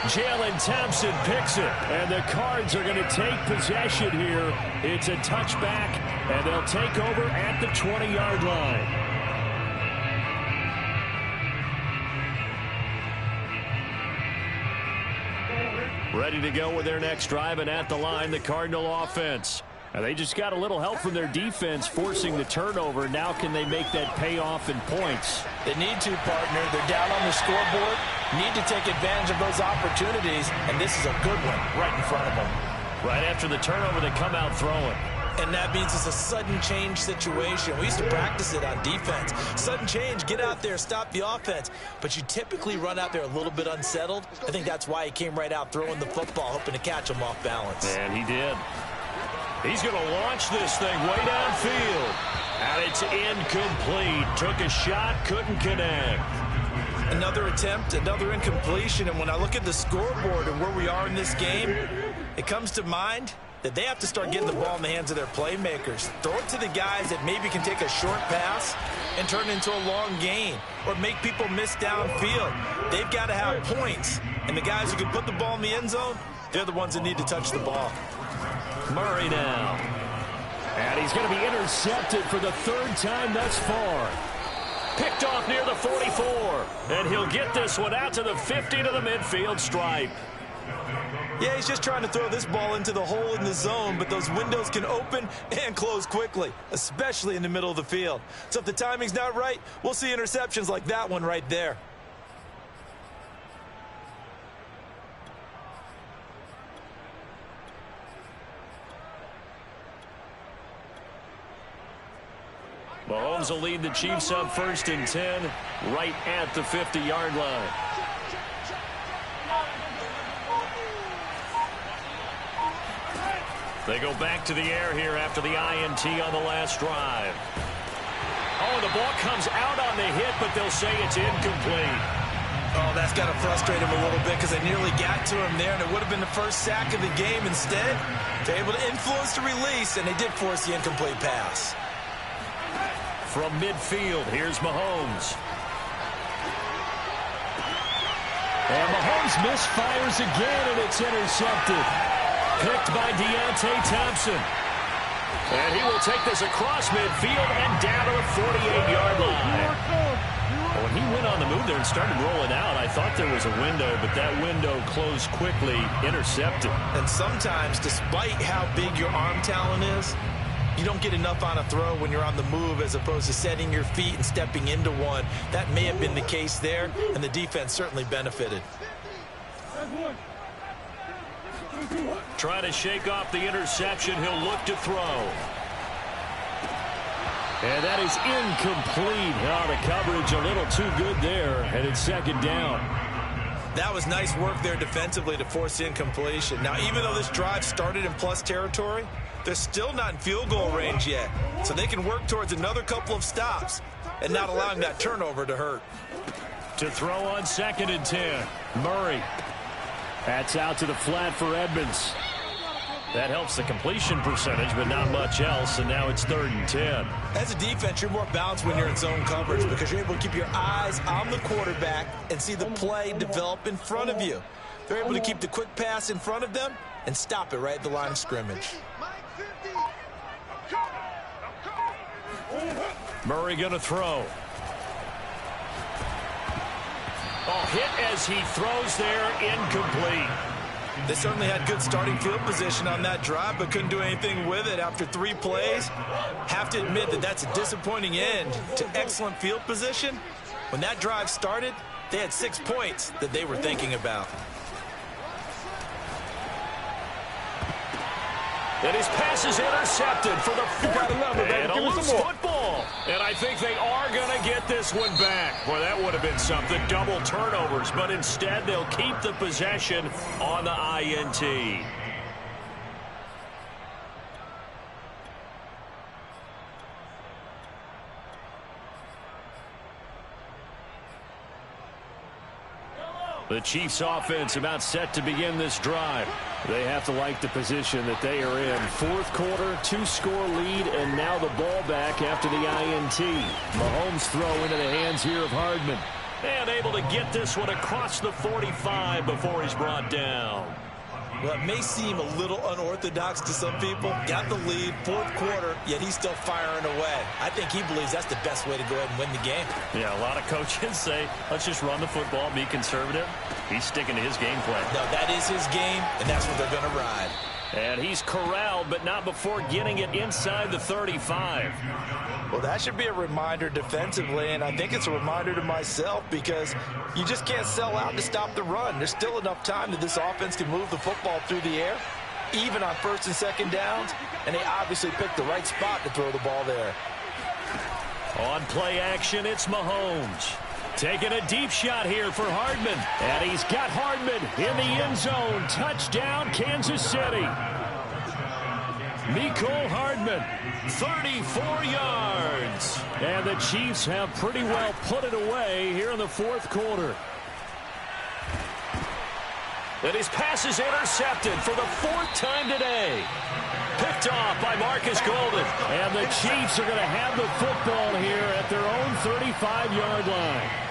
Jalen Thompson picks it, and the Cards are going to take possession here. It's a touchback, and they'll take over at the 20-yard line. Ready to go with their next drive, and at the line, the Cardinal offense. And they just got a little help from their defense forcing the turnover. Now can they make that pay off in points? They need to, partner. They're down on the scoreboard. Need to take advantage of those opportunities, and this is a good one right in front of them. Right after the turnover, they come out throwing. And that means it's a sudden change situation. We used to practice it on defense. Sudden change, get out there, stop the offense. But you typically run out there a little bit unsettled. I think that's why he came right out throwing the football, hoping to catch him off balance. And he did. He's going to launch this thing way downfield. And it's incomplete. Took a shot, couldn't connect. Another attempt, another incompletion. And when I look at the scoreboard and where we are in this game, it comes to mind that they have to start getting the ball in the hands of their playmakers. Throw it to the guys that maybe can take a short pass and turn it into a long gain or make people miss downfield. They've got to have points, and the guys who can put the ball in the end zone, they're the ones that need to touch the ball. Murray now. And he's going to be intercepted for the third time thus far. Picked off near the 44. And he'll get this one out to the 50 to the midfield stripe. Yeah, he's just trying to throw this ball into the hole in the zone, but those windows can open and close quickly, especially in the middle of the field. So if the timing's not right, we'll see interceptions like that one right there. Mahomes will lead the Chiefs up 1st and 10, right at the 50-yard line. They go back to the air here after the INT on the last drive. Oh, the ball comes out on the hit, but they'll say it's incomplete. Oh, that's got to frustrate him a little bit because they nearly got to him there, and it would have been the first sack of the game. Instead, they're able to influence the release, and they did force the incomplete pass. From midfield, here's Mahomes. And Mahomes misfires again, and it's intercepted. Picked by Deontay Thompson. And he will take this across midfield and down to the 48-yard line. When he went on the move there and started rolling out, I thought there was a window, but that window closed quickly, intercepted. And sometimes, despite how big your arm talent is, you don't get enough on a throw when you're on the move as opposed to setting your feet and stepping into one. That may have been the case there, and the defense certainly benefited. Trying to shake off the interception. He'll look to throw. And that is incomplete. Oh, the coverage a little too good there, and it's 2nd down. That was nice work there defensively to force incompletion. Now, even though this drive started in plus territory, they're still not in field goal range yet. So they can work towards another couple of stops and not allowing that turnover to hurt. To throw on 2nd and 10. Murray. That's out to the flat for Edmonds. That helps the completion percentage, but not much else, and now it's 3rd and 10. As a defense, you're more balanced when you're in zone coverage because you're able to keep your eyes on the quarterback and see the play develop in front of you. They're able to keep the quick pass in front of them and stop it right at the line of scrimmage. Murray going to throw. Oh, hit as he throws there, incomplete. They certainly had good starting field position on that drive, but couldn't do anything with it after 3 plays. Have to admit that that's a disappointing end to excellent field position. When that drive started, they had 6 points that they were thinking about. And his pass is intercepted for the and a loose football. And I think they are going to get this one back. Boy, that would have been something. Double turnovers, but instead they'll keep the possession on the INT. The Chiefs offense about set to begin this drive. They have to like the position that they are in. 4th quarter, 2-score lead, and now the ball back after the INT. Mahomes throw into the hands here of Hardman. And able to get this one across the 45 before he's brought down. Well, it may seem a little unorthodox to some people. Got the lead, 4th quarter, yet he's still firing away. I think he believes that's the best way to go ahead and win the game. Yeah, a lot of coaches say, let's just run the football, be conservative. He's sticking to his game plan. No, that is his game, and that's what they're going to ride. And he's corralled, but not before getting it inside the 35. Well, that should be a reminder defensively, and I think it's a reminder to myself because you just can't sell out to stop the run. There's still enough time that this offense can move the football through the air, even on 1st and 2nd downs, and they obviously picked the right spot to throw the ball there. On play action, it's Mahomes. Taking a deep shot here for Hardman. And he's got Hardman in the end zone. Touchdown, Kansas City. Mecole Hardman, 34 yards. And the Chiefs have pretty well put it away here in the 4th quarter. And his pass is intercepted for the 4th time today. Picked off by Marcus Golden. And the Chiefs are going to have the football here at their own 35-yard line.